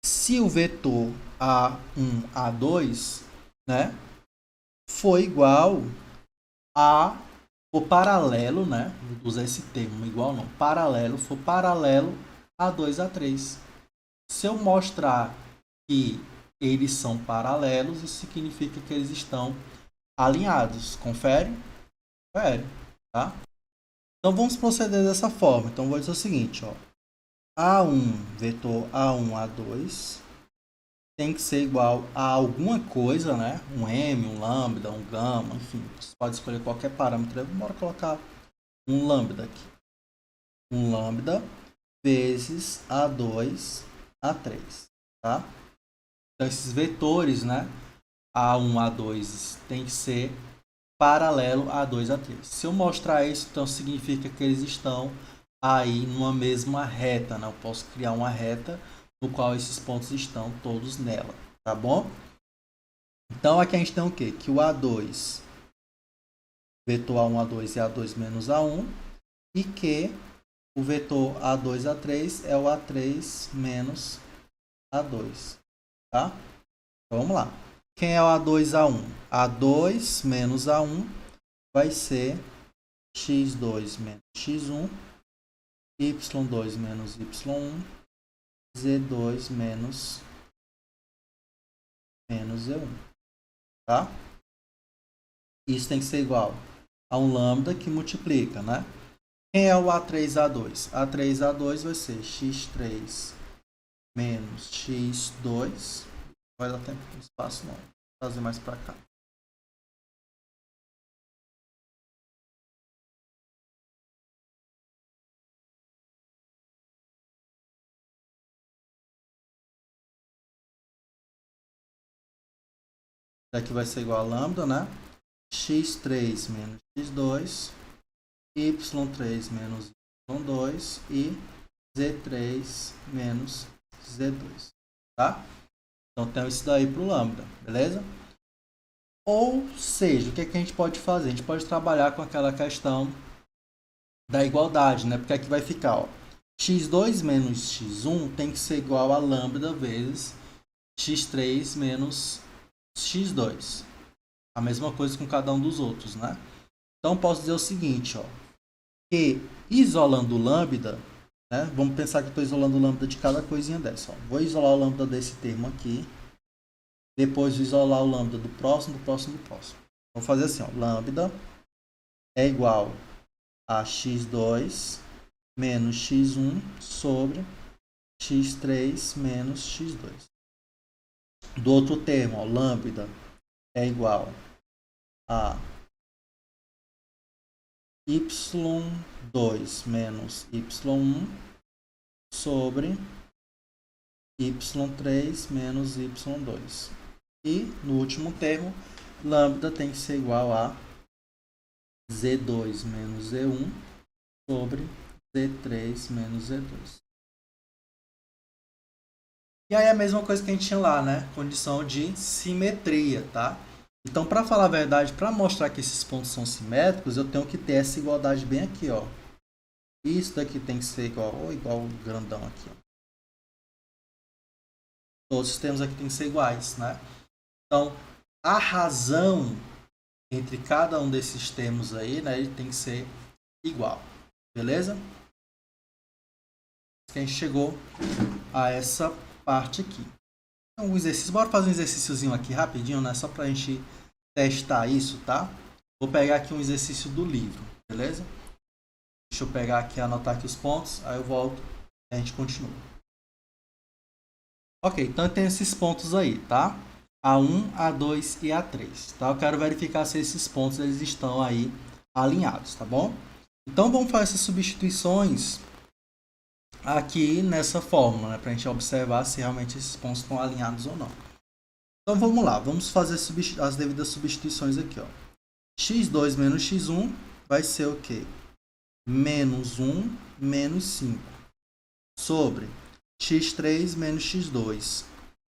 se o vetor A1, A2, né, for igual a o paralelo, né? Vou usar esse termo, igual não. Paralelo, for paralelo a 2, a 3. Se eu mostrar que eles são paralelos, isso significa que eles estão alinhados. Confere? Confere, tá? Então vamos proceder dessa forma. Então vou dizer o seguinte, ó. A1, vetor A1, A2 tem que ser igual a alguma coisa, né? Um M, um lambda, um gama, enfim. Você pode escolher qualquer parâmetro. Bora colocar um lambda aqui. Um lambda vezes A2, A3, tá? Então, esses vetores, né? A1, A2 tem que ser paralelo a 2, A3. Se eu mostrar isso, então significa que eles estão aí numa mesma reta, né? Eu posso criar uma reta no qual esses pontos estão todos nela, tá bom? Então aqui a gente tem o quê? Que o A2, vetor A1, A2 é A2 menos A1 e que o vetor A2, A3 é o A3 menos A2, tá? Então vamos lá. Quem é o A2, A1? A2 menos A1 vai ser x2 menos x1, y2 menos y1, z2 menos z1, tá? Isso tem que ser igual a um lambda que multiplica, né? Quem é o A3, A2? A3, A2 vai ser x3 menos x2. Vai dar tempo de espaço não. Vou fazer mais para cá. Daqui vai ser igual a lambda, né? x3 menos x2, y3 menos y2 e z3 menos z2, tá? Então tem isso daí para o lambda, beleza? Ou seja, o que, é que a gente pode fazer? A gente pode trabalhar com aquela questão da igualdade, né? Porque aqui vai ficar, ó, x2 menos x1 tem que ser igual a lambda vezes x3 menos x2. A mesma coisa com cada um dos outros, né? Então posso dizer o seguinte, ó, que isolando o lambda, né? Vamos pensar que eu estou isolando o lambda de cada coisinha dessa. Ó. Vou isolar o lambda desse termo aqui. Depois vou isolar o lambda do próximo, do próximo, do próximo. Vou fazer assim, ó, lambda é igual a x2 menos x1 sobre x3 menos x2. Do outro termo, ó, lambda é igual a y2 menos y1 sobre y3 menos y2. E no último termo, lambda tem que ser igual a z2 menos z1 sobre z3 menos z2. E aí a mesma coisa que a gente tinha lá, né? Condição de simetria, tá? Então, para falar a verdade, para mostrar que esses pontos são simétricos, eu tenho que ter essa igualdade bem aqui, ó. Isso daqui tem que ser igual o grandão aqui, ó. Todos os termos aqui tem que ser iguais, né? Então, a razão entre cada um desses termos aí, né, ele tem que ser igual, beleza? A gente chegou a essa parte aqui. Então, o exercício, bora fazer um exercíciozinho aqui rapidinho, né, só pra gente testar isso, tá? Vou pegar aqui um exercício do livro, beleza? Deixa eu pegar aqui, anotar aqui os pontos, aí eu volto e a gente continua. Ok, então tem esses pontos aí, tá? A1, A2 e A3, tá? Eu quero verificar se esses pontos eles estão aí alinhados, tá bom? Então vamos fazer essas substituições aqui nessa fórmula, né? Para a gente observar se realmente esses pontos estão alinhados ou não. Então vamos lá, vamos fazer as devidas substituições aqui, ó. x2 menos x1 vai ser o quê? Menos 1 menos 5 sobre x3 menos x2.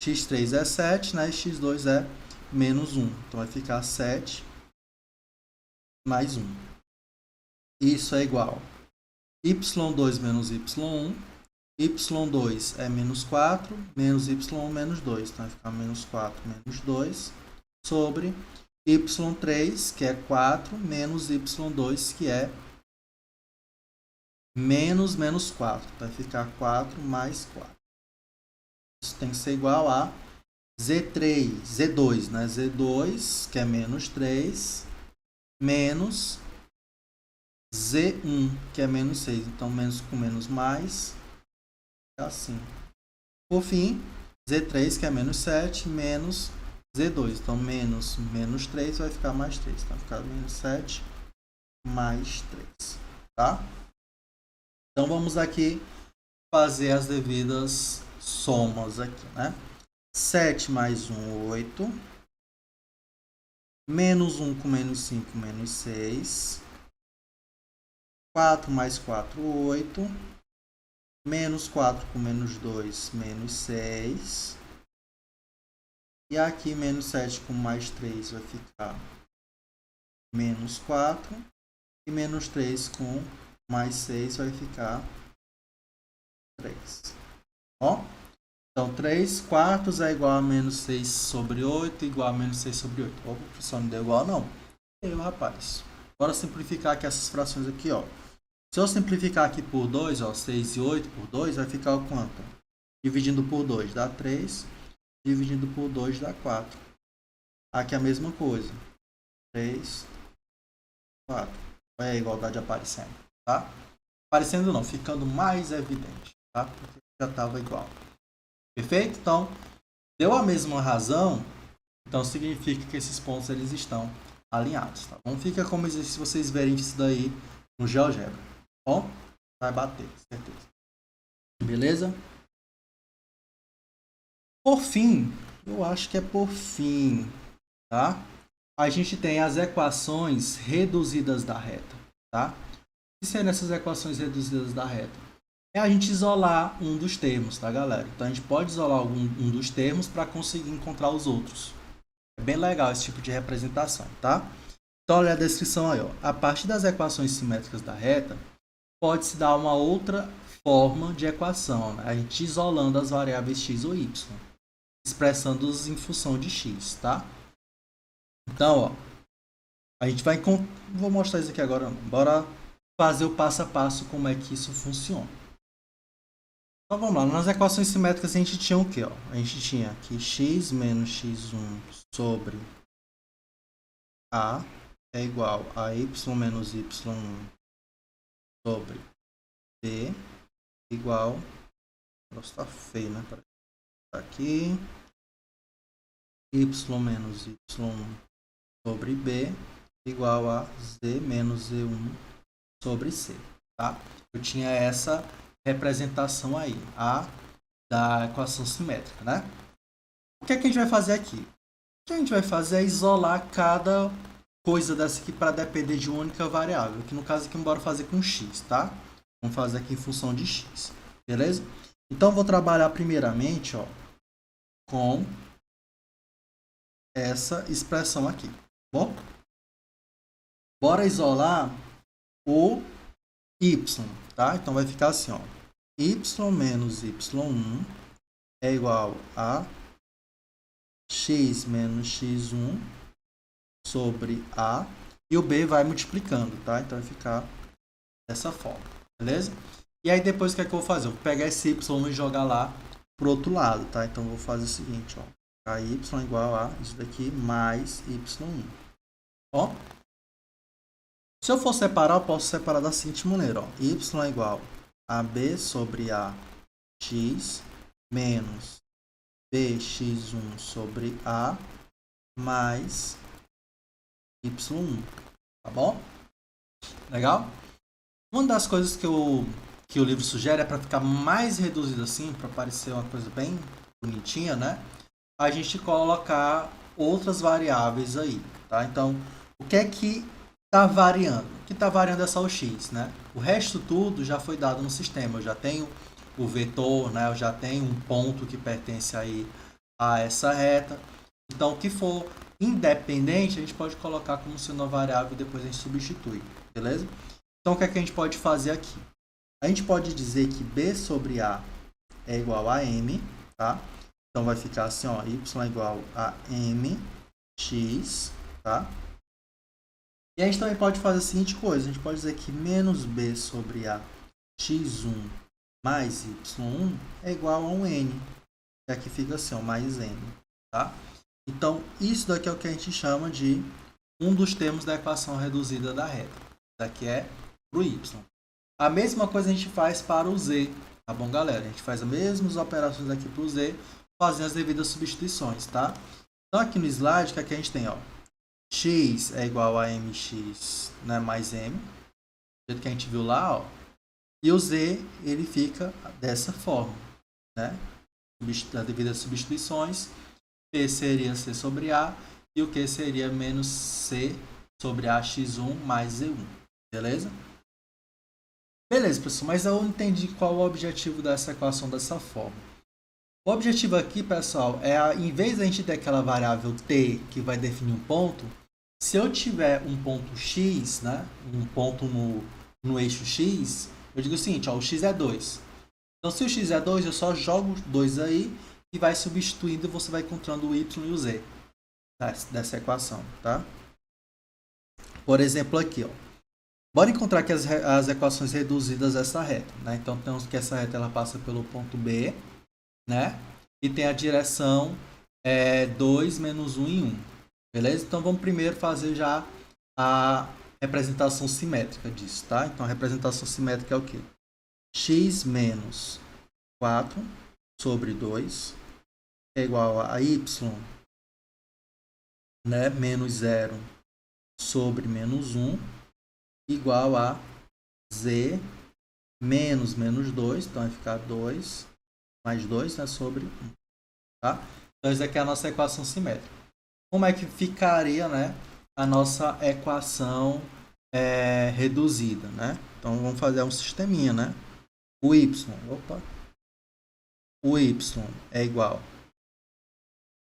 x3 é 7, né? E x2 é menos 1. Então vai ficar 7 mais 1. Isso é igual a y2 menos y1. y2 é menos 4, menos y1 menos 2. Então vai ficar menos 4 menos 2 sobre y3, que é 4, menos y2, que é menos 4. Vai ficar 4 mais 4. Isso tem que ser igual a Z2, né? Z2, que é menos 3, menos Z1, que é menos 6. Então, menos com menos mais, é assim. Por fim, Z3, que é menos 7, menos Z2. Então, menos 3 vai ficar mais 3. Então, vai ficar menos 7 mais 3. Tá? Então, vamos aqui fazer as devidas somas aqui, né? 7 mais 1, 8. Menos 1 com menos 5, menos 6. 4 mais 4, 8. Menos 4 com menos 2, menos 6. E aqui, menos 7 com mais 3 vai ficar menos 4. E menos 3 com mais 6 vai ficar 3. Ó? Então, 3 quartos é igual a menos 6 sobre 8, igual a menos 6 sobre 8. Opa, o professor não deu igual, não. Eu, rapaz. Bora simplificar aqui essas frações aqui, ó. Se eu simplificar aqui por 2, ó, 6 e 8 por 2, vai ficar o quanto? Dividindo por 2 dá 3, dividindo por 2 dá 4. Aqui a mesma coisa. 3, 4. Olha a igualdade aparecendo, tá? Aparecendo não, ficando mais evidente, tá? Porque já estava igual. Perfeito? Então, deu a mesma razão, então significa que esses pontos eles estão alinhados, tá bom? Fica como exercício se vocês verem isso daí no GeoGebra. Bom, vai bater, certeza. Beleza? Por fim, eu acho que é por fim, tá? A gente tem as equações reduzidas da reta, tá? O que seriam essas equações reduzidas da reta? É a gente isolar um dos termos, tá, galera? Então, a gente pode isolar um dos termos para conseguir encontrar os outros. É bem legal esse tipo de representação, tá? Então, olha a descrição aí, ó. A partir das equações simétricas da reta, pode-se dar uma outra forma de equação, né? A gente isolando as variáveis x ou y, expressando-os em função de x, tá? Então, ó, a gente vai... Vou mostrar isso aqui agora, não. Bora fazer o passo a passo como é que isso funciona. Então, vamos lá. Nas equações simétricas, a gente tinha o quê? Ó? A gente tinha aqui x menos x1 sobre a é igual a y menos y1 sobre b igual... Nossa, tá feio, né? Aqui. Y menos y1 sobre b igual a z menos z1 sobre c, tá? Eu tinha essa representação aí, a da equação simétrica, né? O que é que a gente vai fazer aqui? O que a gente vai fazer é isolar cada coisa dessa aqui para depender de uma única variável, que no caso aqui bora fazer com x, tá? Vamos fazer aqui em função de x, beleza? Então, vou trabalhar primeiramente, ó, com essa expressão aqui, bom? Bora isolar o y, tá? Então, vai ficar assim, ó. Y menos y1 é igual a x menos x1 sobre a, e o b vai multiplicando, tá? Então, vai ficar dessa forma, beleza? E aí, depois, o que é que eu vou fazer? Eu vou pegar esse y e jogar lá pro outro lado, tá? Então, eu vou fazer o seguinte, ó. A y igual a isso daqui mais y1. Ó. Se eu for separar, eu posso separar da seguinte maneira, ó. Y é igual a b sobre a x menos bx1 sobre a mais y1. Tá bom? Legal? Uma das coisas que o livro sugere é para ficar mais reduzido assim, para parecer uma coisa bem bonitinha, né? A gente colocar outras variáveis aí, tá? Então, o que é que está variando? O que está variando é só o x, né? O resto tudo já foi dado no sistema. Eu já tenho o vetor, né? Eu já tenho um ponto que pertence aí a essa reta. Então, o que for independente, a gente pode colocar como sendo uma variável e depois a gente substitui, beleza? Então, o que é que a gente pode fazer aqui? A gente pode dizer que B sobre A é igual a M, tá? Então, vai ficar assim, ó, y é igual a mx, tá? E a gente também pode fazer a seguinte coisa, a gente pode dizer que menos B sobre A x1 mais y1 é igual a um n. E aqui fica assim, ó, mais n, tá? Então, isso daqui é o que a gente chama de um dos termos da equação reduzida da reta. Isso aqui é para o y. A mesma coisa a gente faz para o z, tá bom, galera? A gente faz as mesmas operações aqui para o z, fazendo as devidas substituições, tá? Então, aqui no slide, o que aqui a gente tem, ó, x é igual a mx, né, mais m, do jeito que a gente viu lá, ó, e o z, ele fica dessa forma, né? As devidas substituições, P seria C sobre A, e o Q seria menos C sobre AX1 mais Z1, beleza? Beleza, pessoal, mas eu entendi qual o objetivo dessa equação dessa forma. O objetivo aqui, pessoal, é, em vez de a gente ter aquela variável t que vai definir um ponto, se eu tiver um ponto x, né, um ponto no eixo x, eu digo o seguinte, ó, o x é 2. Então, se o x é 2, eu só jogo 2 aí e vai substituindo e você vai encontrando o y e o z dessa equação, tá? Por exemplo, aqui, ó. Bora encontrar aqui as equações reduzidas dessa reta, né? Então, temos que essa reta ela passa pelo ponto B, né? E tem a direção 2 menos 1 em 1, beleza? Então, vamos primeiro fazer já a representação simétrica disso, tá? Então, a representação simétrica é o quê? X menos 4 sobre 2 é igual a y, né, menos 0 sobre menos 1 igual a z menos 2, então vai ficar 2 mais 2, né, sobre 1, tá? Então, isso aqui é a nossa equação simétrica. Como é que ficaria, né, a nossa equação reduzida, né? Então, vamos fazer um sisteminha, né? O y é igual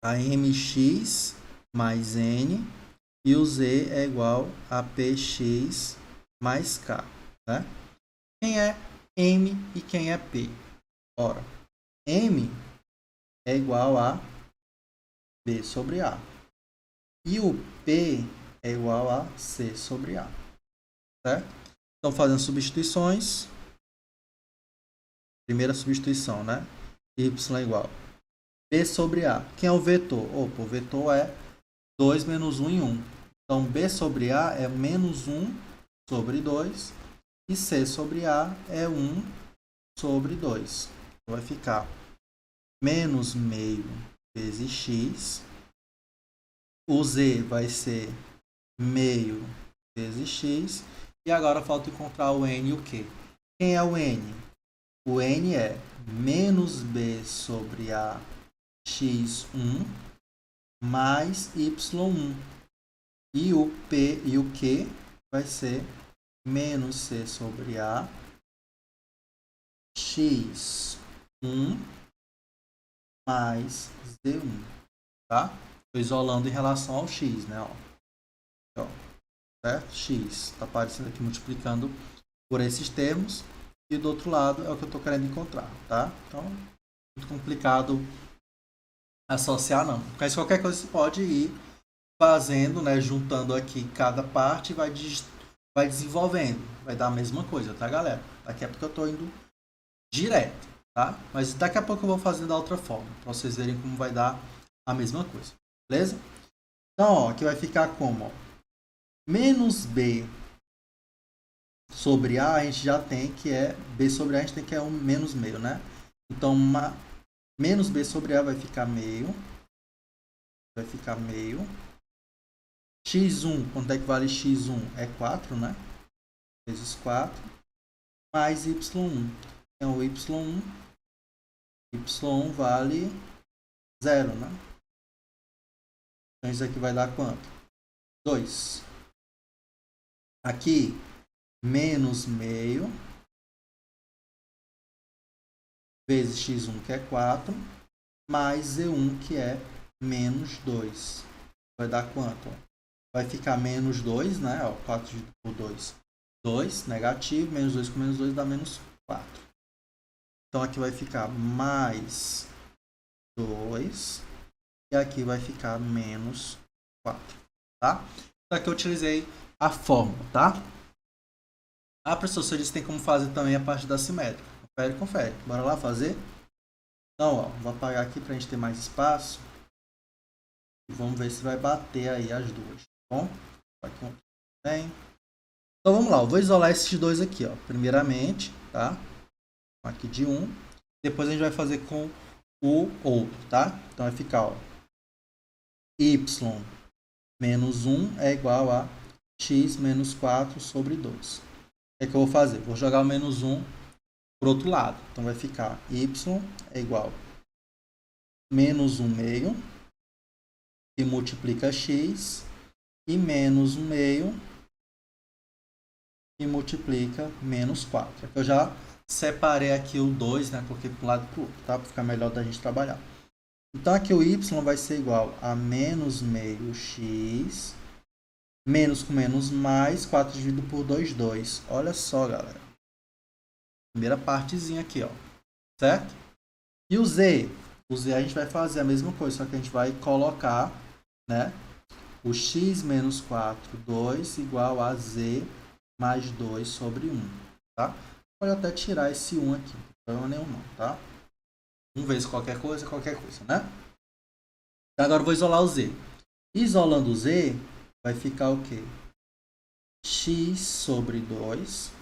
a mx mais n e o z é igual a px mais k, né? Quem é m e quem é p? Ora, m é igual a b sobre a e o p é igual a c sobre a, certo? Então, fazendo substituições, primeira substituição, né? Y é igual a B sobre A. Quem é o vetor? Opa, o vetor é 2 menos 1 em 1. Então, B sobre A é menos 1 sobre 2. E C sobre A é 1 sobre 2. Então, vai ficar menos meio vezes x. O Z vai ser meio vezes x. E agora falta encontrar o N e o Q. Quem é o N? O N é menos B sobre A x1 mais y1. E o P e o Q vai ser menos C sobre A x1 mais z1, tá? Estou isolando em relação ao x, né? Ó, certo? X está aparecendo aqui multiplicando por esses termos. E do outro lado é o que eu estou querendo encontrar, tá? Então, muito complicado associar, não. Mas qualquer coisa você pode ir fazendo, né? Juntando aqui cada parte e vai desenvolvendo. Vai dar a mesma coisa, tá, galera? Daqui a pouco eu estou indo direto, tá? Mas daqui a pouco eu vou fazer da outra forma, para vocês verem como vai dar a mesma coisa, beleza? Então, ó, aqui vai ficar como, ó, menos B sobre A, a gente já tem que é, B sobre A a gente tem que é um menos meio, né? Então, menos B sobre A vai ficar meio. Vai ficar meio. x1, quanto é que vale x1? É 4, né? Vezes 4. Mais y1. Então, o y1. Y1 vale 0, né? Então, isso aqui vai dar quanto? 2. Aqui, menos meio. Vezes x1, que é 4. Mais z1, que é menos 2. vai dar quanto? Vai ficar menos 2, né? Ó, 4 dividido por 2, 2, negativo, menos 2 com menos 2 dá menos 4. Então aqui vai ficar mais 2 e aqui vai ficar menos 4, tá? Então aqui eu utilizei a fórmula, tá? Ah, professor, você disse que tem como fazer também a parte da simétrica. Confere, confere. Bora lá fazer? Então, ó, vou apagar aqui pra gente ter mais espaço. E vamos ver se vai bater aí as duas, tá bom? Aqui bem. Então vamos lá, eu vou isolar esses dois aqui, ó. Primeiramente, tá? Aqui de 1. Depois a gente vai fazer com o outro, tá? Então vai ficar, ó, y menos 1 é igual a x menos 4 sobre 2. O que é que eu vou fazer? Vou jogar o menos 1 para o outro lado. Então vai ficar y é igual a menos 1 meio, que multiplica x, e menos 1 meio, que multiplica menos 4. Aqui eu já separei aqui o 2, né? Coloquei para um lado e para o outro, tá? Para ficar melhor da gente trabalhar. Então aqui o y vai ser igual a menos meio x, menos com menos mais, 4 dividido por 2, 2. Olha só, galera. Primeira partezinha aqui, ó. Certo? E o z? O z a gente vai fazer a mesma coisa, só que a gente vai colocar, né, o x menos 4, 2, igual a z mais 2 sobre 1. Tá? Pode até tirar esse 1 aqui, não tem problema nenhum não, tá? 1 vezes qualquer coisa, né? Então, agora eu vou isolar o z. Isolando o z, vai ficar o quê? X sobre 2.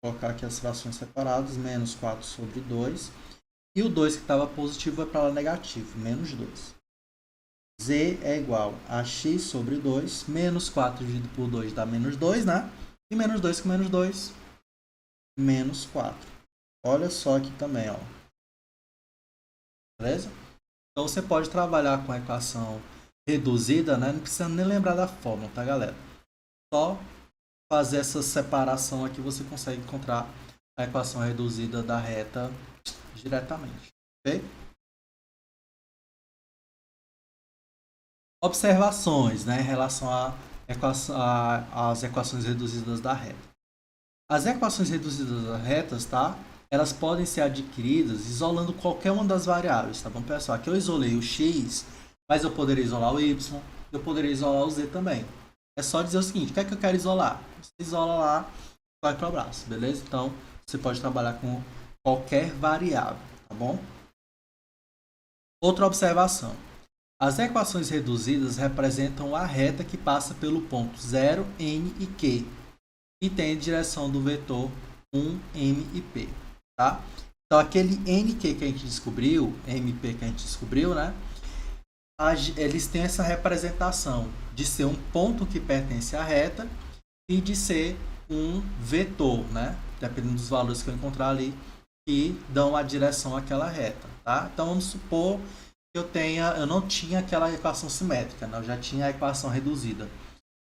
Vou colocar aqui as frações separadas. Menos 4 sobre 2. E o 2 que estava positivo vai para lá negativo. Menos 2. Z é igual a x sobre 2. Menos 4 dividido por 2 dá menos 2, né? E menos 2 com menos 2. Menos 4. Olha só aqui também, ó. Beleza? Então você pode trabalhar com a equação reduzida, né? Não precisa nem lembrar da fórmula, tá, galera? Só fazer essa separação aqui você consegue encontrar a equação reduzida da reta diretamente, ok? Observações, né, em relação às equações reduzidas da reta. As equações reduzidas das retas, tá? Elas podem ser adquiridas isolando qualquer uma das variáveis, tá bom, pessoal? Aqui eu isolei o x, mas eu poderia isolar o y, eu poderia isolar o z também. É só dizer o seguinte, o que é que eu quero isolar? Você isola lá, vai para o abraço, beleza? Então, você pode trabalhar com qualquer variável, tá bom? Outra observação. As equações reduzidas representam a reta que passa pelo ponto 0, n e q, e tem a direção do vetor 1, m e p, tá? Então, aquele nq que a gente descobriu, mp que a gente descobriu, né? Eles têm essa representação de ser um ponto que pertence à reta e de ser um vetor, né? Dependendo dos valores que eu encontrar ali, que dão a direção àquela reta, tá? Então, vamos supor que eu não tinha aquela equação simétrica, né? Eu já tinha a equação reduzida.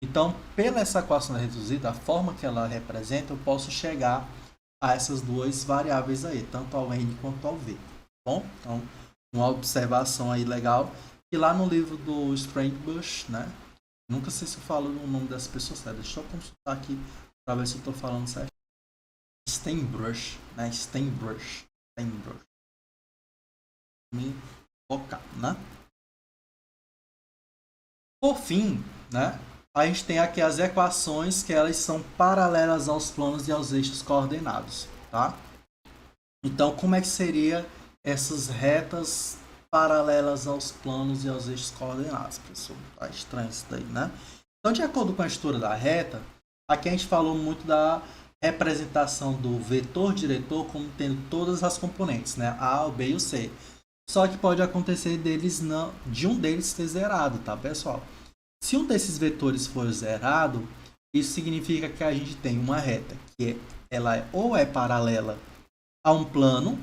Então, pela essa equação reduzida, a forma que ela representa, eu posso chegar a essas duas variáveis aí, tanto ao n quanto ao v, tá bom? Então, uma observação aí legal, que lá no livro do Steinbush, né? Nunca sei se eu falo o nome dessa pessoa certa, deixa eu consultar aqui para ver se eu estou falando certo. Steinbush, né? Steinbush. Me focar, né? Por fim, né? A gente tem aqui as equações que elas são paralelas aos planos e aos eixos coordenados, tá? Então, como é que seria essas retas paralelas aos planos e aos eixos coordenados, pessoal? Tá estranho isso daí, né? Então, de acordo com a estrutura da reta, aqui a gente falou muito da representação do vetor diretor como tendo todas as componentes, né? A, o B e o C. Só que pode acontecer de um deles ser zerado, tá, pessoal? Se um desses vetores for zerado, isso significa que a gente tem uma reta que ela ou é paralela a um plano,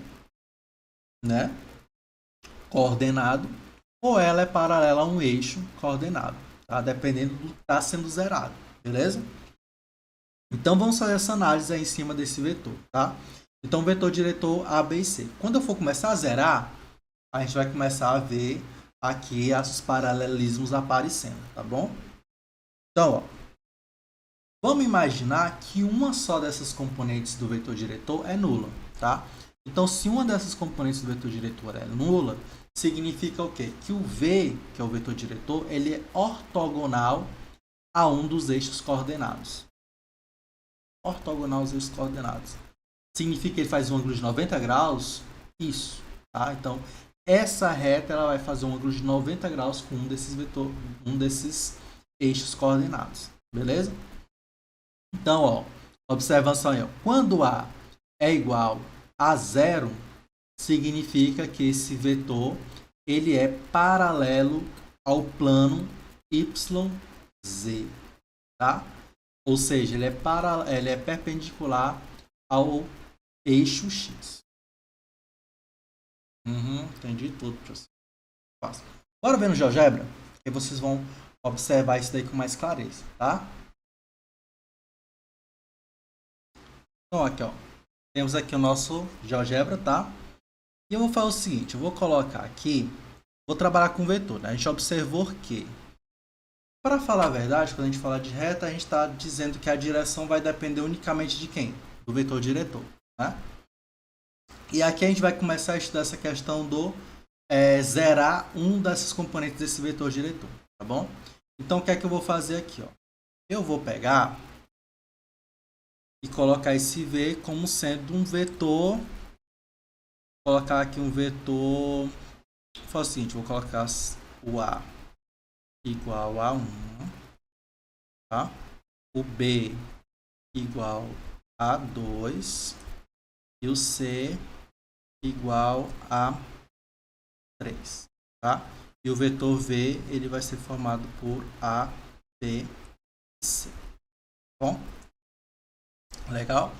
né, coordenado, ou ela é paralela a um eixo coordenado, tá? Dependendo do que está sendo zerado, beleza? Então, vamos fazer essa análise aí em cima desse vetor, tá? Então, vetor diretor A, B e C. Quando eu for começar a zerar, a gente vai começar a ver aqui os paralelismos aparecendo, tá bom? Então, ó, vamos imaginar que uma só dessas componentes do vetor diretor é nula, tá? Então, se uma dessas componentes do vetor diretor é nula, significa o quê? Que o V, que é o vetor diretor, ele é ortogonal a um dos eixos coordenados. Ortogonal aos eixos coordenados. Significa que ele faz um ângulo de 90 graus? Isso, tá? Então, essa reta ela vai fazer um ângulo de 90 graus com um desses eixos coordenados, beleza? Então, ó, observação aí, ó. Quando A é igual a zero, significa que esse vetor ele é paralelo ao plano YZ, tá? Ou seja, ele é perpendicular ao eixo X. Entendi tudo, professor. Fácil. Bora ver no GeoGebra, que vocês vão observar isso daí com mais clareza, tá? Então, aqui, ó. Temos aqui o nosso GeoGebra, tá? E eu vou fazer o seguinte, eu vou colocar aqui, vou trabalhar com vetor, né? A gente observou que, para falar a verdade, quando a gente fala de reta, a gente está dizendo que a direção vai depender unicamente de quem? Do vetor diretor, né? E aqui a gente vai começar a estudar essa questão do zerar um dessas componentes desse vetor diretor, tá bom? Então, o que é que eu vou fazer aqui, ó? Eu vou pegar e colocar esse V como sendo um vetor. Vou colocar aqui um vetor. Vou fazer o seguinte, vou colocar o A igual a 1, tá? O B igual a 2 e o C igual a 3, tá? E o vetor V ele vai ser formado por A, B, C. Bom? Legal?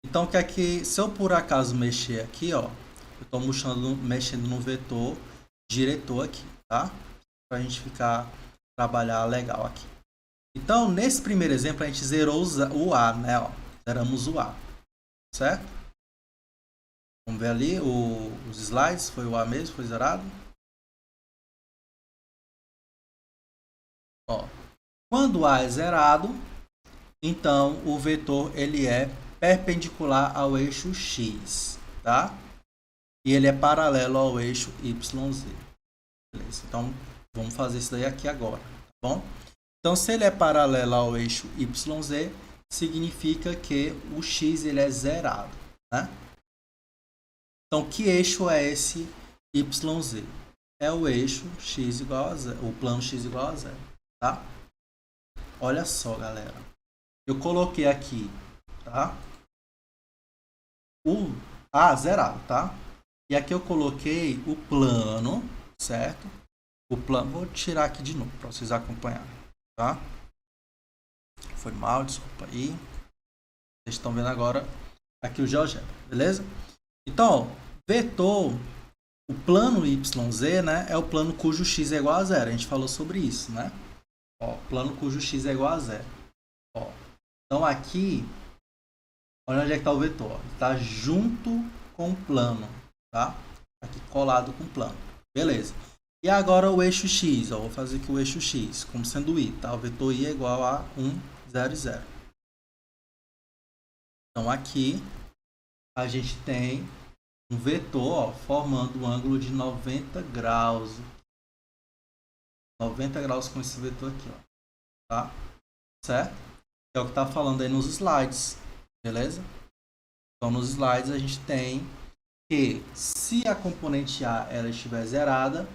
Então, que é que se eu por acaso mexer aqui, ó, eu estou mexendo no vetor diretor aqui, tá? Para a gente trabalhar legal aqui. Então, nesse primeiro exemplo, a gente zerou o A, né? Ó, zeramos o A, certo? Vamos ver ali os slides, foi o A mesmo, foi zerado. Ó, quando o A é zerado, então o vetor ele é perpendicular ao eixo X, tá? E ele é paralelo ao eixo YZ. Beleza? Então, vamos fazer isso daí aqui agora, tá bom? Então, se ele é paralelo ao eixo YZ, significa que o X ele é zerado, né? Então, que eixo é esse YZ? É o eixo X igual a zero, o plano X igual a zero, tá? Olha só, galera. Eu coloquei aqui, tá? O A zerado, tá? E aqui eu coloquei o plano, certo? O plano, vou tirar aqui de novo para vocês acompanharem, tá? Foi mal, desculpa aí. Vocês estão vendo agora aqui o GeoGebra, beleza? Então, ó, vetor, o plano YZ, né, é o plano cujo x é igual a zero. A gente falou sobre isso, né? Ó, plano cujo x é igual a zero. Ó, então aqui, olha onde é que está o vetor. Está junto com o plano, tá? Aqui colado com o plano. Beleza. E agora o eixo x, ó, vou fazer aqui o eixo x como sendo i, tá? O vetor i é igual a 1, 0, 0. Então aqui a gente tem um vetor, ó, formando um ângulo de 90 graus. 90 graus com esse vetor aqui, ó. Tá? Certo? É o que está falando aí nos slides. Beleza? Então nos slides a gente tem que se a componente A ela estiver zerada,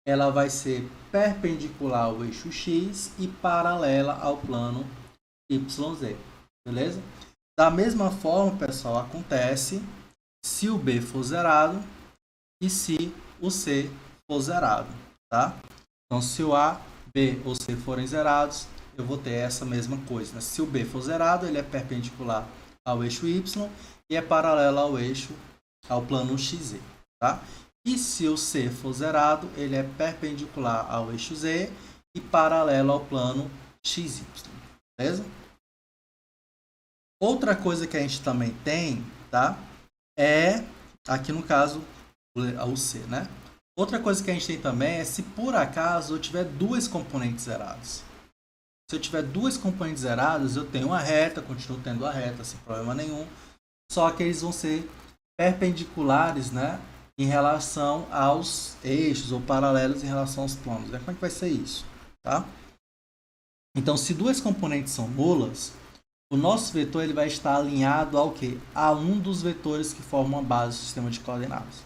ela vai ser perpendicular ao eixo X e paralela ao plano YZ. Beleza? Da mesma forma, pessoal, acontece se o B for zerado e se o C for zerado, tá? Então, se o A, B ou C forem zerados, eu vou ter essa mesma coisa, né? Se o B for zerado, ele é perpendicular ao eixo Y e é paralelo ao plano XZ, tá? E se o C for zerado, ele é perpendicular ao eixo Z e paralelo ao plano XY, beleza? Outra coisa que a gente também tem, tá? É, aqui no caso, o C, né? Outra coisa que a gente tem também é se por acaso eu tiver duas componentes zeradas. Se eu tiver duas componentes zeradas, eu tenho uma reta, continuo tendo a reta sem problema nenhum. Só que eles vão ser perpendiculares, né, em relação aos eixos ou paralelos em relação aos planos. Como é que vai ser isso? Tá? Então, se duas componentes são nulas, o nosso vetor ele vai estar alinhado ao quê? A um dos vetores que formam a base do sistema de coordenadas.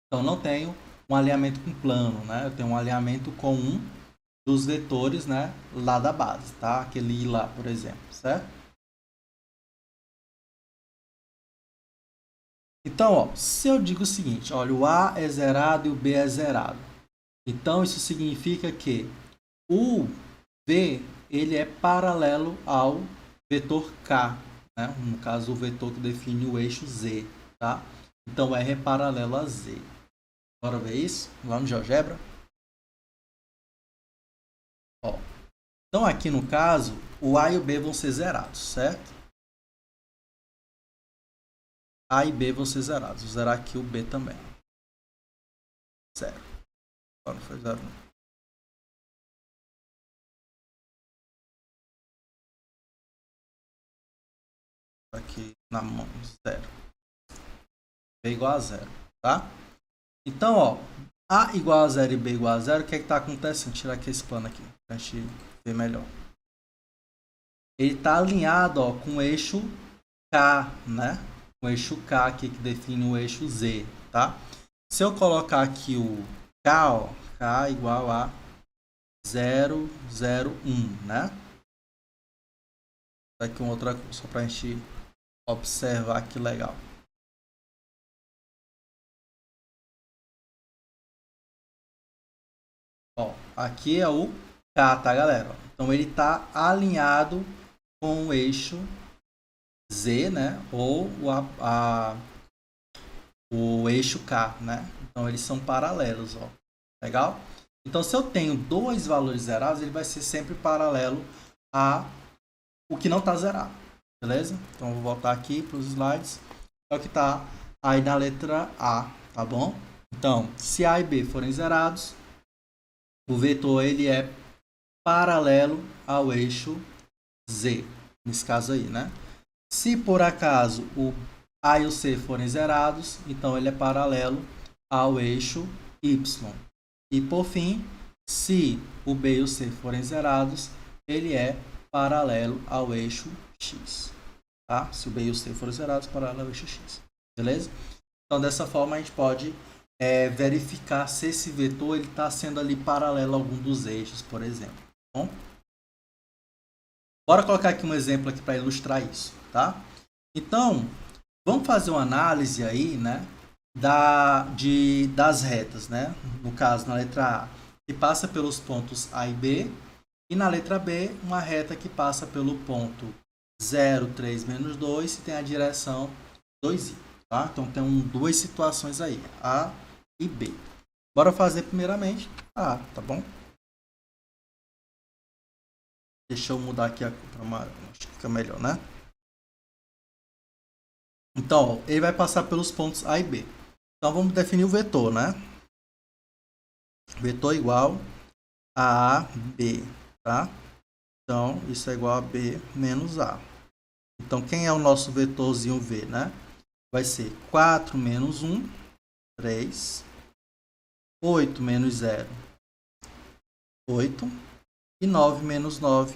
Então, não tenho um alinhamento com plano, né? Eu tenho um alinhamento com um dos vetores, né, lá da base, tá? Aquele I lá, por exemplo, certo? Então, ó, se eu digo o seguinte, olha, o A é zerado e o B é zerado. Então, isso significa que o V ele é paralelo ao vetor K, né? No caso, o vetor que define o eixo Z, tá? Então, R é paralelo a Z. Bora ver isso? Lá no GeoGebra. Ó. Então, aqui no caso, o A e o B vão ser zerados, certo? A e B vão ser zerados. Vou zerar aqui o B também. Zero. Agora foi zero. Aqui na mão, zero. B igual a zero, tá? Então, ó, A igual a zero e B igual a zero, o que é que tá acontecendo? Vou tirar aqui esse plano aqui, pra gente ver melhor. Ele tá alinhado, ó, com o eixo K, né? O eixo K aqui que define o eixo Z, tá? Se eu colocar aqui o K, ó, K igual a 0, 0, 1, né? Aqui uma outra coisa, só pra gente observar que legal. Ó, aqui é o K, tá, galera? Então ele tá alinhado com o eixo Z, né? Ou o eixo K, né? Então eles são paralelos, ó. Legal? Então se eu tenho dois valores zerados, ele vai ser sempre paralelo a o que não está zerado. Beleza? Então eu vou voltar aqui para os slides. É o que está aí na letra A, tá bom? Então, se A e B forem zerados, o vetor ele é paralelo ao eixo Z, nesse caso aí, né? Se por acaso o A e o C forem zerados, então ele é paralelo ao eixo Y. E por fim, se o B e o C forem zerados, ele é paralelo ao eixo X. Tá? Se o B e o C forem zerados, paralelo ao eixo X. Beleza? Então, dessa forma, a gente pode verificar se esse vetor está sendo ali paralelo a algum dos eixos, por exemplo. Bom? Bora colocar aqui um exemplo aqui para ilustrar isso, tá? Então, vamos fazer uma análise aí, né, das retas, né? No caso, na letra A, que passa pelos pontos A e B, e na letra B, uma reta que passa pelo ponto 0, 3, menos 2, e tem a direção 2i, tá? Então, tem duas situações aí, A e B. Bora fazer primeiramente A, tá bom? Deixa eu mudar aqui para uma, acho que fica melhor, né? Então, ó, ele vai passar pelos pontos A e B. Então, vamos definir o vetor, né? Vetor igual a B, tá? Então, isso é igual a B menos A. Então, quem é o nosso vetorzinho V, né? Vai ser 4 menos 1, 3. 8 menos 0, 8. E 9 menos 9,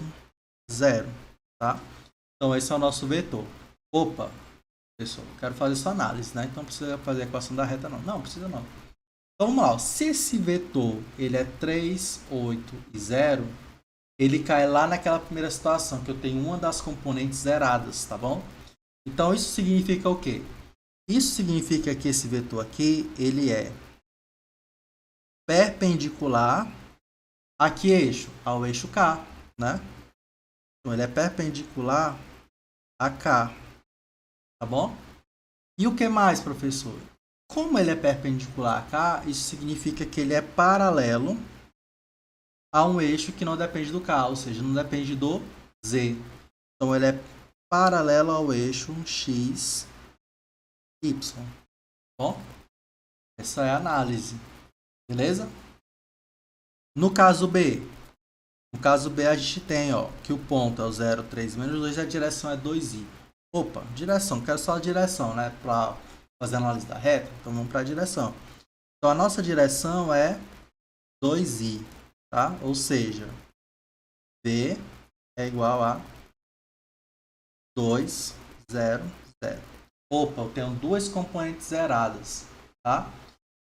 0, tá? Então, esse é o nosso vetor. Opa, pessoal, quero fazer sua análise, né? Então, não precisa fazer a equação da reta, não. Não, precisa não. Então, vamos lá. Se esse vetor ele é 3, 8 e 0, ele cai lá naquela primeira situação, que eu tenho uma das componentes zeradas, tá bom? Então, isso significa o quê? Isso significa que esse vetor aqui, ele é perpendicular a que eixo? Ao eixo K, né? Então, ele é perpendicular a K, tá bom? E o que mais, professor? Como ele é perpendicular a K, isso significa que ele é paralelo a um eixo que não depende do K, ou seja, não depende do Z. Então, ele é paralelo ao eixo X, Y. Bom, essa é a análise. Beleza? No caso B, a gente tem, ó, que o ponto é o 0, 3, menos 2 e a direção é 2i. Opa, direção, quero só a direção, né? Para fazer a análise da reta, então vamos para a direção. Então a nossa direção é 2i, tá? Ou seja, B é igual a 2, 0, 0. Opa, eu tenho duas componentes zeradas, tá?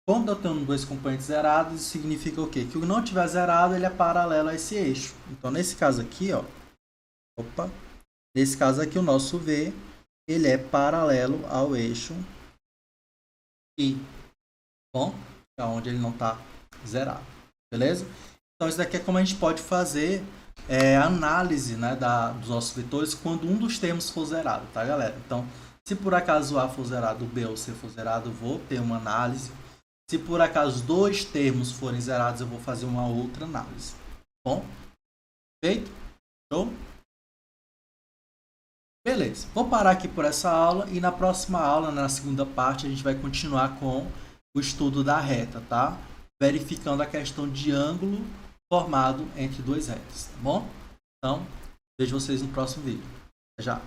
Quando eu tenho dois componentes zerados, isso significa o quê? Que o que não tiver zerado, ele é paralelo a esse eixo. Então, nesse caso aqui, ó, nesse caso aqui, o nosso V, ele é paralelo ao eixo I, bom? É onde ele não está zerado, beleza? Então, isso daqui é como a gente pode fazer a análise, né, dos nossos vetores quando um dos termos for zerado, tá, galera? Então, se por acaso o A for zerado, o B ou o C for zerado, eu vou ter uma análise. Se por acaso dois termos forem zerados, eu vou fazer uma outra análise. Bom? Feito? Show? Beleza. Vou parar aqui por essa aula e na próxima aula, na segunda parte, a gente vai continuar com o estudo da reta, tá? Verificando a questão de ângulo formado entre duas retas, tá bom? Então, vejo vocês no próximo vídeo. Até já!